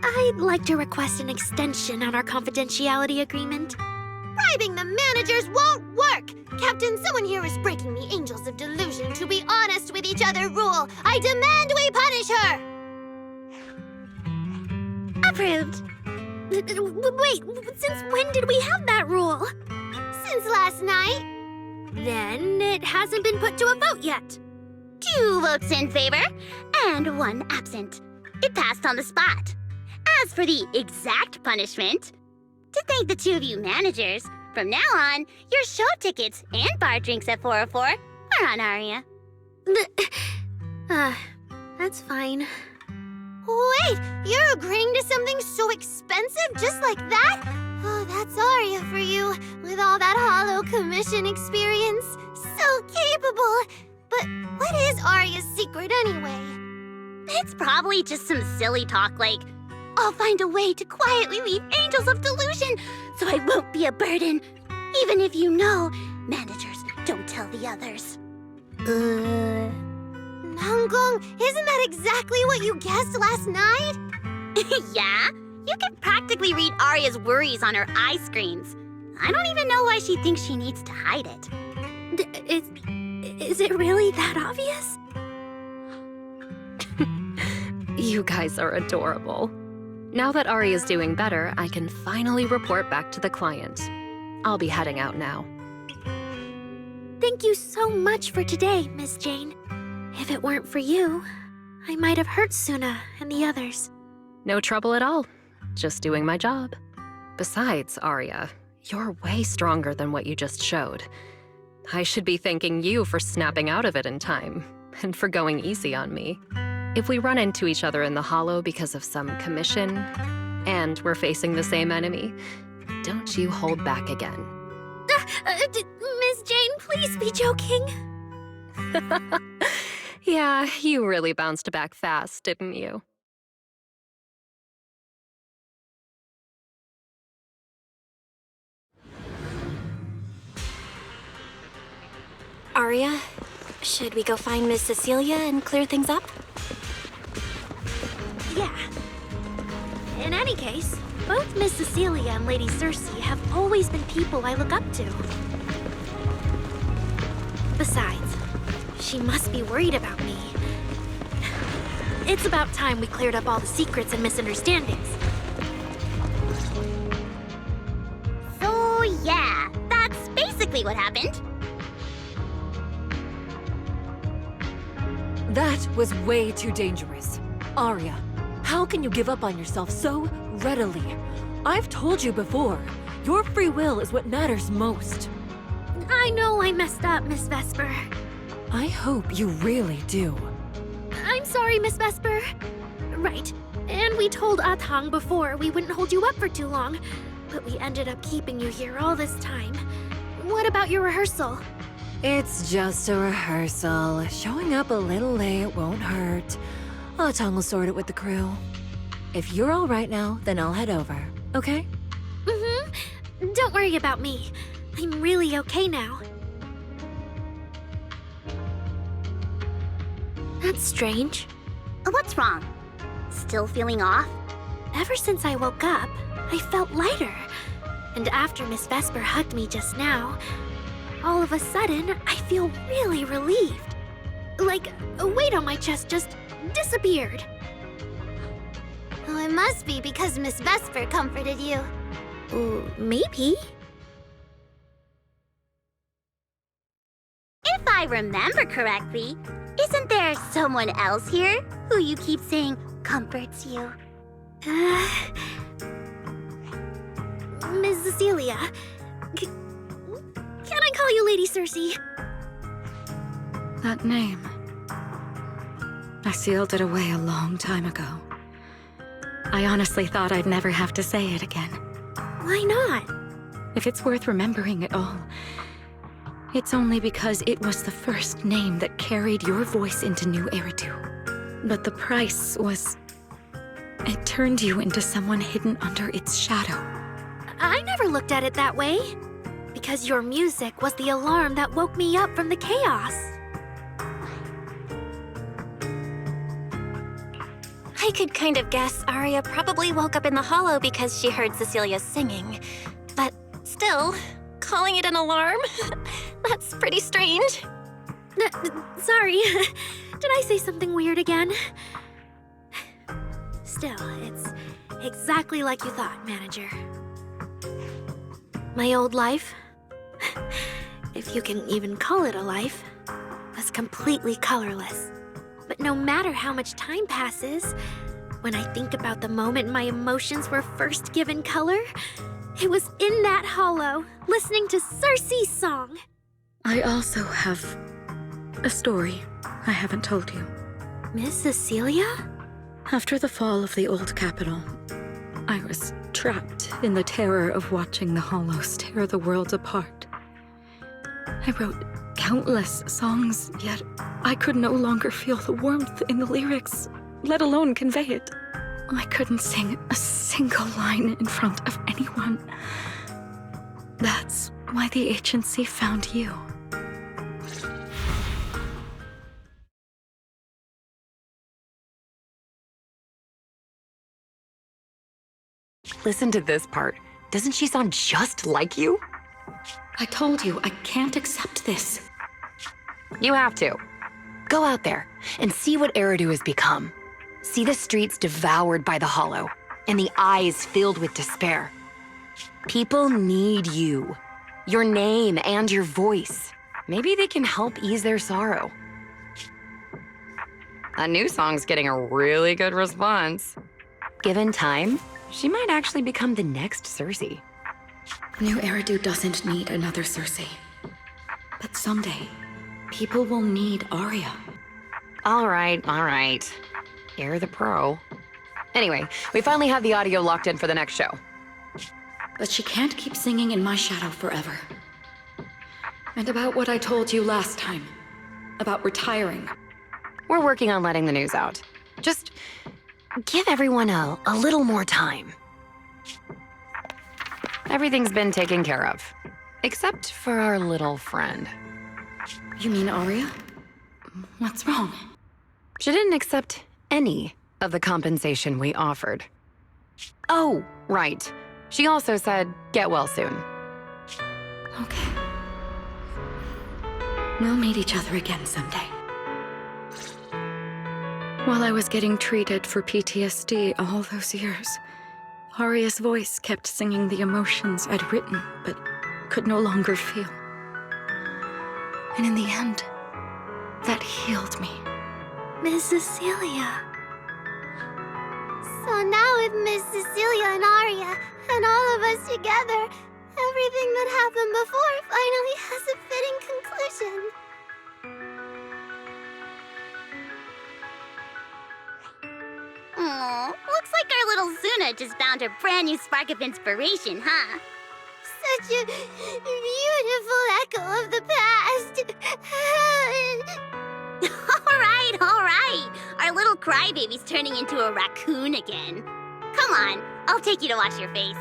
I'd like to request an extension on our confidentiality agreement. Bribing the managers won't work! Captain, someone here is breaking the Angels of Delusion to be honest with each other rule. I demand we punish her! Approved. Wait, since when did we have that rule? Since last night. Then it hasn't been put to a vote yet. 2 votes in favor and 1 absent. It passed on the spot. As for the exact punishment, to thank the 2 of you managers, from now on, your show tickets and bar drinks at 404 are on Arya. That's fine. Wait, you're agreeing to something so expensive just like that? Oh, that's Arya for you, with all that hollow commission experience. So capable. But what is Arya's secret anyway? It's probably just some silly talk like, I'll find a way to quietly leave Angels of Delusion so I won't be a burden. Even if you know, managers don't tell the others. Nangong, isn't that exactly what you guessed last night? Yeah? You can practically read Arya's worries on her eye screens. I don't even know why she thinks she needs to hide it. Is it really that obvious? You guys are adorable. Now that Arya's doing better, I can finally report back to the client. I'll be heading out now. Thank you so much for today, Miss Jane. If it weren't for you, I might have hurt Suna and the others. No trouble at all. Just doing my job. Besides, Arya, you're way stronger than what you just showed. I should be thanking you for snapping out of it in time, and for going easy on me. If we run into each other in the Hollow because of some commission, and we're facing the same enemy, don't you hold back again. Miss Jane, please be joking. Yeah, you really bounced back fast, didn't you? Aria, should we go find Miss Cecilia and clear things up? Yeah. In any case, both Miss Cecilia and Lady Cersei have always been people I look up to. Besides, she must be worried about me. It's about time we cleared up all the secrets and misunderstandings. So yeah, that's basically what happened. That was way too dangerous. Aria, how can you give up on yourself so readily? I've told you before, your free will is what matters most. I know I messed up, Miss Vesper. I hope you really do. I'm sorry, Miss Vesper. Right. And we told Atang before we wouldn't hold you up for too long, but we ended up keeping you here all this time. What about your rehearsal? It's just a rehearsal. Showing up a little late won't hurt. Atang will sort it with the crew. If you're all right now, then I'll head over, okay? Mm-hmm. Don't worry about me. I'm really okay now. That's strange. What's wrong? Still feeling off? Ever since I woke up, I felt lighter. And after Miss Vesper hugged me just now, all of a sudden, I feel really relieved. Like a weight on my chest just disappeared. Oh, it must be because Miss Vesper comforted you. Maybe. If I remember correctly, isn't there someone else here who you keep saying comforts you? Miss Cecilia. Can I call you Lady Cersei? That name. I sealed it away a long time ago. I honestly thought I'd never have to say it again. Why not? If it's worth remembering at all, it's only because it was the first name that carried your voice into New Eridu. But the price was... it turned you into someone hidden under its shadow. I never looked at it that way. Because your music was the alarm that woke me up from the chaos. I could kind of guess Aria probably woke up in the Hollow because she heard Cecilia singing. But still, calling it an alarm? That's pretty strange. Sorry. Did I say something weird again? Still, it's exactly like you thought, Manager. My old life, if you can even call it a life, was completely colorless. But no matter how much time passes, when I think about the moment my emotions were first given color, it was in that hollow, listening to Cersei's song. I also have a story I haven't told you. Miss Cecilia? After the fall of the old capital, I was trapped in the terror of watching the Hollows tear the world apart. I wrote countless songs, yet I could no longer feel the warmth in the lyrics, let alone convey it. I couldn't sing a single line in front of anyone. That's why the agency found you. Listen to this part. Doesn't she sound just like you? I told you, I can't accept this. You have to. Go out there and see what Eridu has become. See the streets devoured by the Hollow, and the eyes filled with despair. People need you. Your name and your voice. Maybe they can help ease their sorrow. A new song's getting a really good response. Given time, she might actually become the next Cersei. New Eridu doesn't need another Cersei. But someday, people will need Aria. All right, all right. You're the pro. Anyway, we finally have the audio locked in for the next show. But she can't keep singing in my shadow forever. And about what I told you last time. About retiring. We're working on letting the news out. Just give everyone a little more time. Everything's been taken care of. Except for our little friend. You mean Aria? What's wrong? She didn't accept any of the compensation we offered. Oh, right. She also said, get well soon. Okay. We'll meet each other again someday. While I was getting treated for PTSD all those years, Aria's voice kept singing the emotions I'd written, but could no longer feel. And in the end, that healed me. Miss Cecilia. So now with Miss Cecilia and Aria, and all of us together, everything that happened before finally has a fitting conclusion. Aw, looks like our little Zuna just found her brand new spark of inspiration, huh? Such a beautiful echo of the past. All right. Our little crybaby's turning into a raccoon again. Come on, I'll take you to wash your face.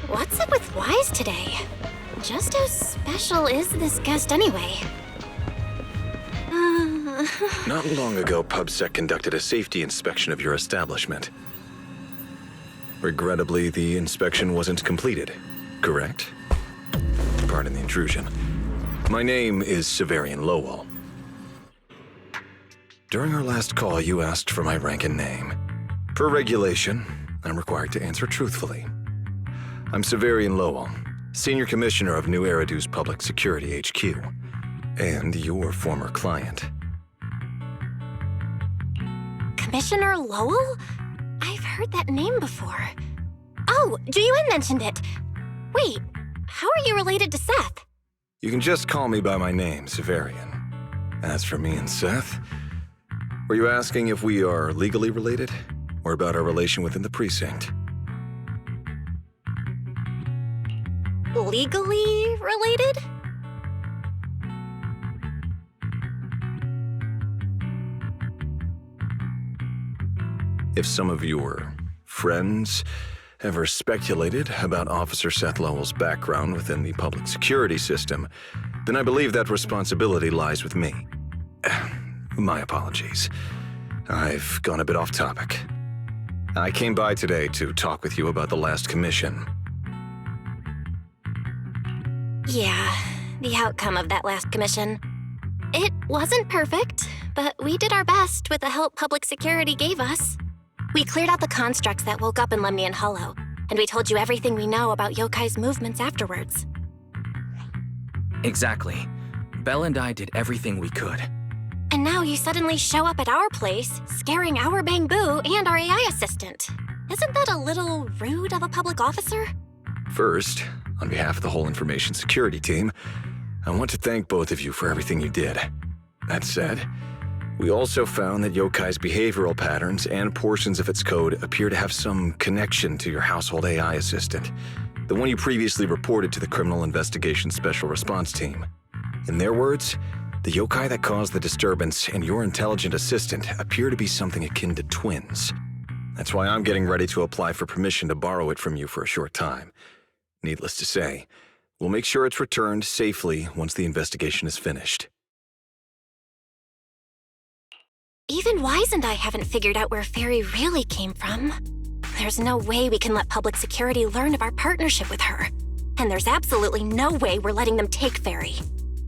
What's up with Wise today? Just how special is this guest anyway? Not long ago, PubSec conducted a safety inspection of your establishment. Regrettably, the inspection wasn't completed, correct? Pardon the intrusion. My name is Severian Lowell. During our last call, you asked for my rank and name. Per regulation, I'm required to answer truthfully. I'm Severian Lowell, Senior Commissioner of New Eridu's Public Security HQ, and your former client. Commissioner Lowell? I've heard that name before. Oh, Juyuan mentioned it. Wait, how are you related to Seth? You can just call me by my name, Severian. As for me and Seth, were you asking if we are legally related, or about our relation within the precinct? Legally related? If some of your friends ever speculated about Officer Seth Lowell's background within the public security system, then I believe that responsibility lies with me. My apologies. I've gone a bit off topic. I came by today to talk with you about the last commission. Yeah, the outcome of that last commission. It wasn't perfect, but we did our best with the help public security gave us. We cleared out the constructs that woke up in Lemnian Hollow, and we told you everything we know about Yokai's movements afterwards. Exactly. Belle and I did everything we could. And now you suddenly show up at our place, scaring our Bangbu and our AI assistant. Isn't that a little rude of a public officer? First, on behalf of the whole information security team, I want to thank both of you for everything you did. That said, we also found that Yokai's behavioral patterns and portions of its code appear to have some connection to your household AI assistant, the one you previously reported to the Criminal Investigation Special Response Team. In their words, the yokai that caused the disturbance and your intelligent assistant appear to be something akin to twins. That's why I'm getting ready to apply for permission to borrow it from you for a short time. Needless to say, we'll make sure it's returned safely once the investigation is finished. Even Wise and I haven't figured out where Fairy really came from. There's no way we can let public security learn of our partnership with her. And there's absolutely no way we're letting them take Fairy.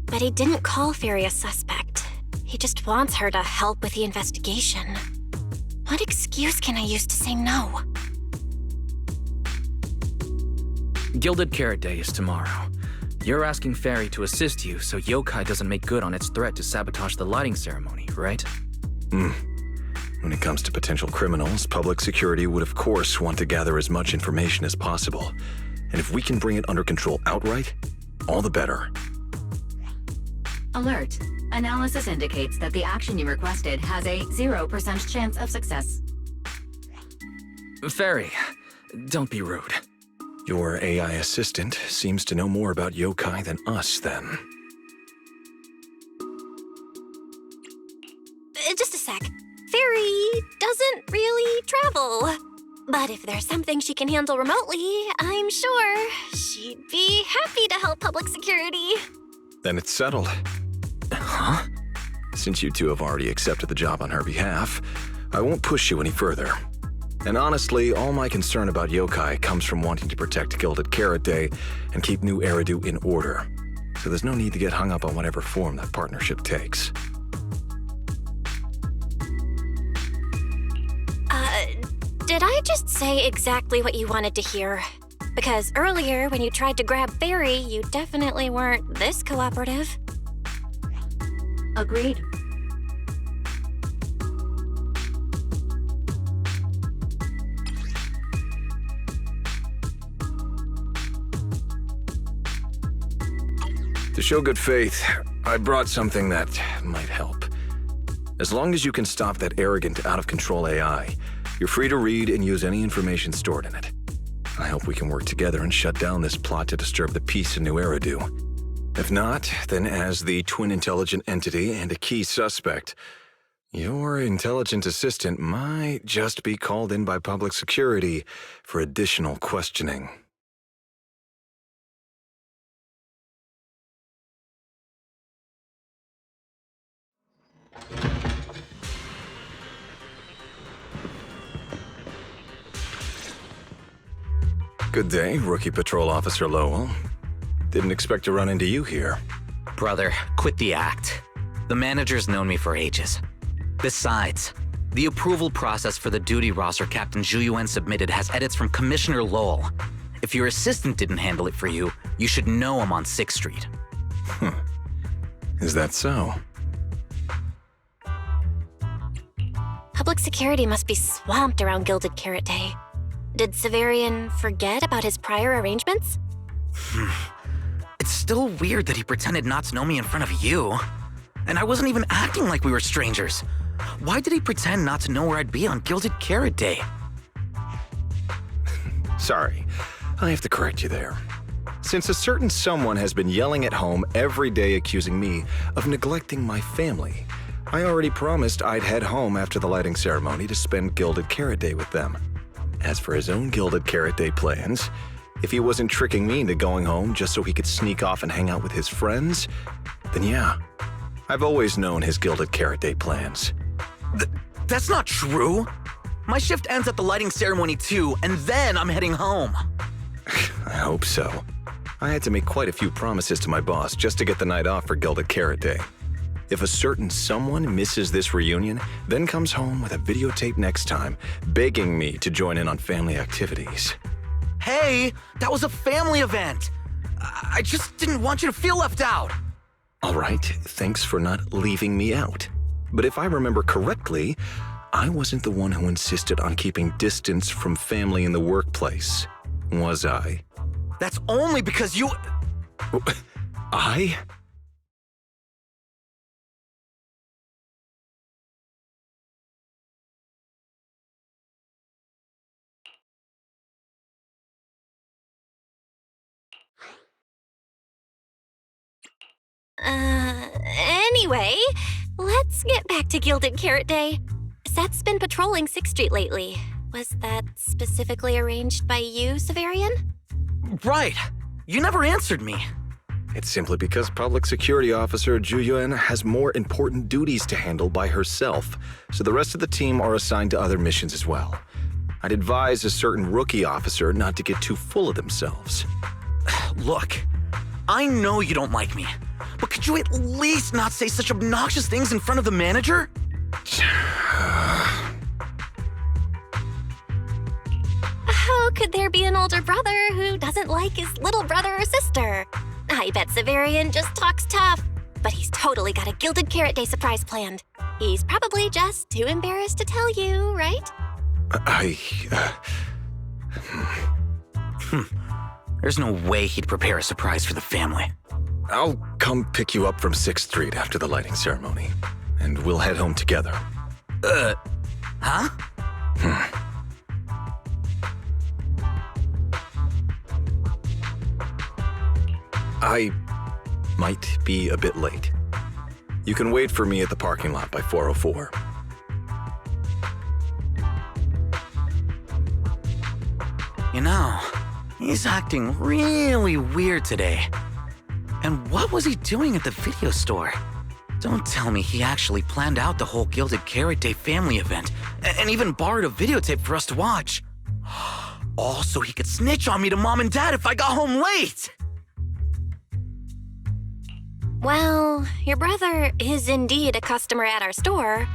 But he didn't call Fairy a suspect. He just wants her to help with the investigation. What excuse can I use to say no? Gilded Carrot Day is tomorrow. You're asking Fairy to assist you so Yokai doesn't make good on its threat to sabotage the lighting ceremony, right? When it comes to potential criminals, public security would of course want to gather as much information as possible. And if we can bring it under control outright, all the better. Alert. Analysis indicates that the action you requested has a 0% chance of success. Fairy, don't be rude. Your AI assistant seems to know more about yokai than us, then. Just a sec. Fairy doesn't really travel. But if there's something she can handle remotely, I'm sure she'd be happy to help public security. Then it's settled. Huh? Since you two have already accepted the job on her behalf, I won't push you any further. And honestly, all my concern about yokai comes from wanting to protect Gilded Carrot Day and keep New Eridu in order. So there's no need to get hung up on whatever form that partnership takes. Did I just say exactly what you wanted to hear? Because earlier, when you tried to grab Fairy, you definitely weren't this cooperative. Agreed. To show good faith, I brought something that might help. As long as you can stop that arrogant, out-of-control AI, you're free to read and use any information stored in it. I hope we can work together and shut down this plot to disturb the peace in New Eridu. If not, then as the twin intelligent entity and a key suspect, your intelligent assistant might just be called in by public security for additional questioning. Good day, Rookie Patrol Officer Lowell. Didn't expect to run into you here. Brother, quit the act. The manager's known me for ages. Besides, the approval process for the duty roster Captain Zhuyuan submitted has edits from Commissioner Lowell. If your assistant didn't handle it for you, you should know him on 6th Street. Is that so? Public security must be swamped around Gilded Carrot Day. Did Severian forget about his prior arrangements? It's still weird that he pretended not to know me in front of you. And I wasn't even acting like we were strangers. Why did he pretend not to know where I'd be on Gilded Carrot Day? Sorry, I have to correct you there. Since a certain someone has been yelling at home every day accusing me of neglecting my family, I already promised I'd head home after the lighting ceremony to spend Gilded Carrot Day with them. As for his own Gilded Carrot Day plans, if he wasn't tricking me into going home just so he could sneak off and hang out with his friends, then yeah, I've always known his Gilded Carrot Day plans. That's not true. My shift ends at the lighting ceremony too, and then I'm heading home. I hope so. I had to make quite a few promises to my boss just to get the night off for Gilded Carrot Day. If a certain someone misses this reunion, then comes home with a videotape next time, begging me to join in on family activities. Hey, that was a family event. I just didn't want you to feel left out. All right, thanks for not leaving me out. But if I remember correctly, I wasn't the one who insisted on keeping distance from family in the workplace, was I? That's only because you... I? Anyway, let's get back to Gilded Carrot Day. Seth's been patrolling 6th Street lately. Was that specifically arranged by you, Severian? Right. You never answered me. It's simply because Public Security Officer Juyuan has more important duties to handle by herself, so the rest of the team are assigned to other missions as well. I'd advise a certain rookie officer not to get too full of themselves. Look, I know you don't like me, but could you at least not say such obnoxious things in front of the manager? How could there be an older brother who doesn't like his little brother or sister? I bet Severian just talks tough, but he's totally got a Gilded Carrot Day surprise planned. He's probably just too embarrassed to tell you, right? There's no way he'd prepare a surprise for the family. I'll come pick you up from 6th Street after the lighting ceremony, and we'll head home together. Huh? I might be a bit late. You can wait for me at the parking lot by 4:04. You know, he's acting really weird today. And what was he doing at the video store? Don't tell me he actually planned out the whole Gilded Carrot Day family event and even borrowed a videotape for us to watch. All so he could snitch on me to Mom and Dad if I got home late! Well, your brother is indeed a customer at our store.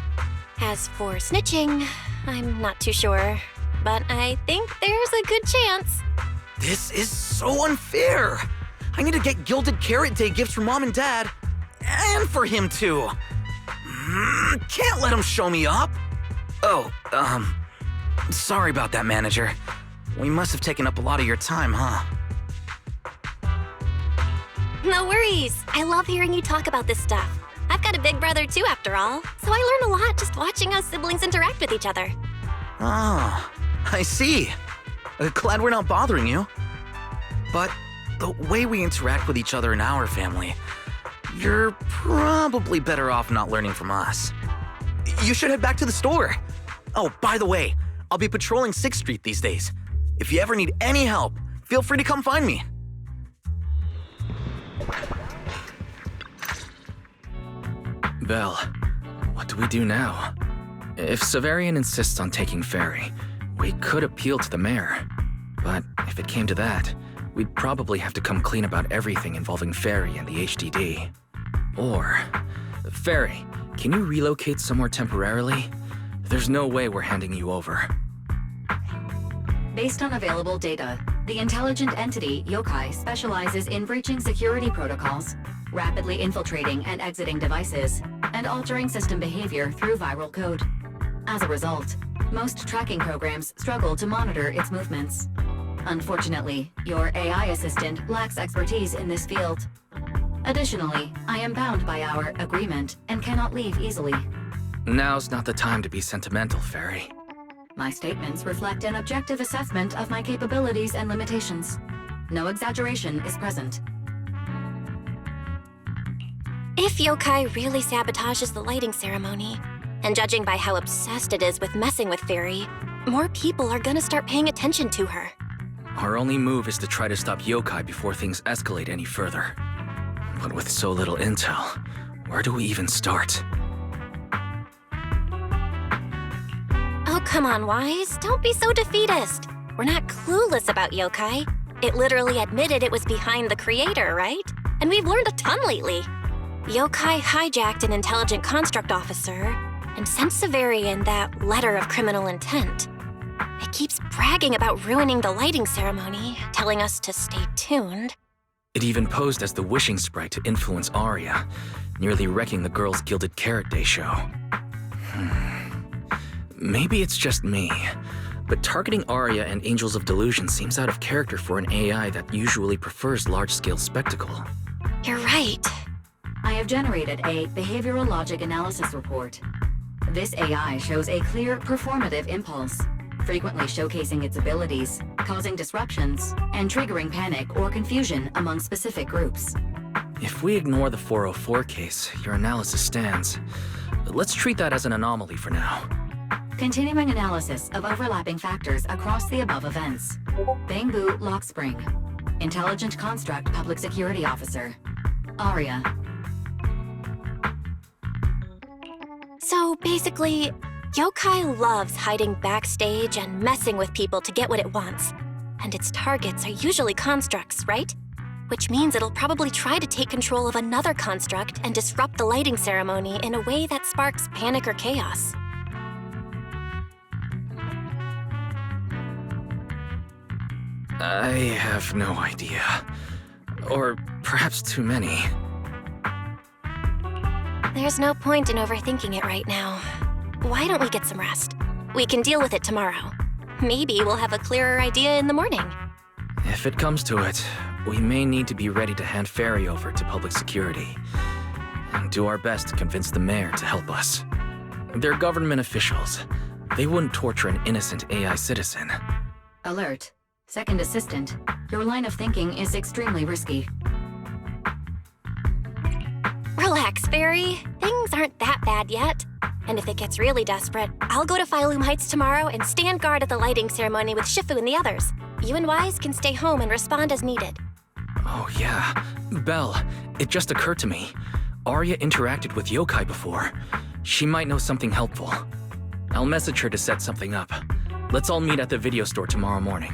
As for snitching, I'm not too sure, but I think there's a good chance. This is so unfair! I need to get Gilded Carrot Day gifts for Mom and Dad, and for him too. Can't let him show me up. Oh, sorry about that, manager. We must have taken up a lot of your time, huh? No worries. I love hearing you talk about this stuff. I've got a big brother too, after all, so I learn a lot just watching us siblings interact with each other. Oh, I see. Glad we're not bothering you. But the way we interact with each other in our family, you're probably better off not learning from us. You should head back to the store. Oh, by the way, I'll be patrolling 6th Street these days. If you ever need any help, feel free to come find me. Belle, what do we do now? If Severian insists on taking Ferry, we could appeal to the mayor. But if it came to that, we'd probably have to come clean about everything involving Ferry and the HDD. Or, Ferry, can you relocate somewhere temporarily? There's no way we're handing you over. Based on available data, the intelligent entity, Yokai, specializes in breaching security protocols, rapidly infiltrating and exiting devices, and altering system behavior through viral code. As a result, most tracking programs struggle to monitor its movements. Unfortunately, your AI assistant lacks expertise in this field. Additionally, I am bound by our agreement and cannot leave easily. Now's not the time to be sentimental, Ferry. My statements reflect an objective assessment of my capabilities and limitations. No exaggeration is present. If Yokai really sabotages the lighting ceremony, and judging by how obsessed it is with messing with Fairy, more people are gonna start paying attention to her. Our only move is to try to stop Yokai before things escalate any further. But with so little intel, where do we even start? Oh, come on, Wise. Don't be so defeatist. We're not clueless about Yokai. It literally admitted it was behind the creator, right? And we've learned a ton lately. Yokai hijacked an intelligent construct officer and sent Severian that letter of criminal intent. It keeps bragging about ruining the lighting ceremony, telling us to stay tuned. It even posed as the wishing sprite to influence Arya, nearly wrecking the girls' Gilded Carrot Day show. Maybe it's just me, but targeting Arya and Angels of Delusion seems out of character for an AI that usually prefers large-scale spectacle. You're right. I have generated a behavioral logic analysis report. This AI shows a clear performative impulse, frequently showcasing its abilities, causing disruptions, and triggering panic or confusion among specific groups. If we ignore the 404 case, your analysis stands. Let's treat that as an anomaly for now. Continuing analysis of overlapping factors across the above events. Bangbu Lock Spring. Intelligent Construct Public Security Officer. Arya. So basically, yokai loves hiding backstage and messing with people to get what it wants. And its targets are usually constructs, right? Which means it'll probably try to take control of another construct and disrupt the lighting ceremony in a way that sparks panic or chaos. I have no idea. Or perhaps too many. There's no point in overthinking it right now. Why don't we get some rest? We can deal with it tomorrow. Maybe we'll have a clearer idea in the morning. If it comes to it, we may need to be ready to hand Ferry over to public security. And do our best to convince the mayor to help us. They're government officials. They wouldn't torture an innocent AI citizen. Alert. Second assistant. Your line of thinking is extremely risky. Relax, Fairy. Things aren't that bad yet. And if it gets really desperate, I'll go to Phylum Heights tomorrow and stand guard at the lighting ceremony with Shifu and the others. You and Wise can stay home and respond as needed. Oh yeah. Belle, it just occurred to me. Arya interacted with yokai before. She might know something helpful. I'll message her to set something up. Let's all meet at the video store tomorrow morning.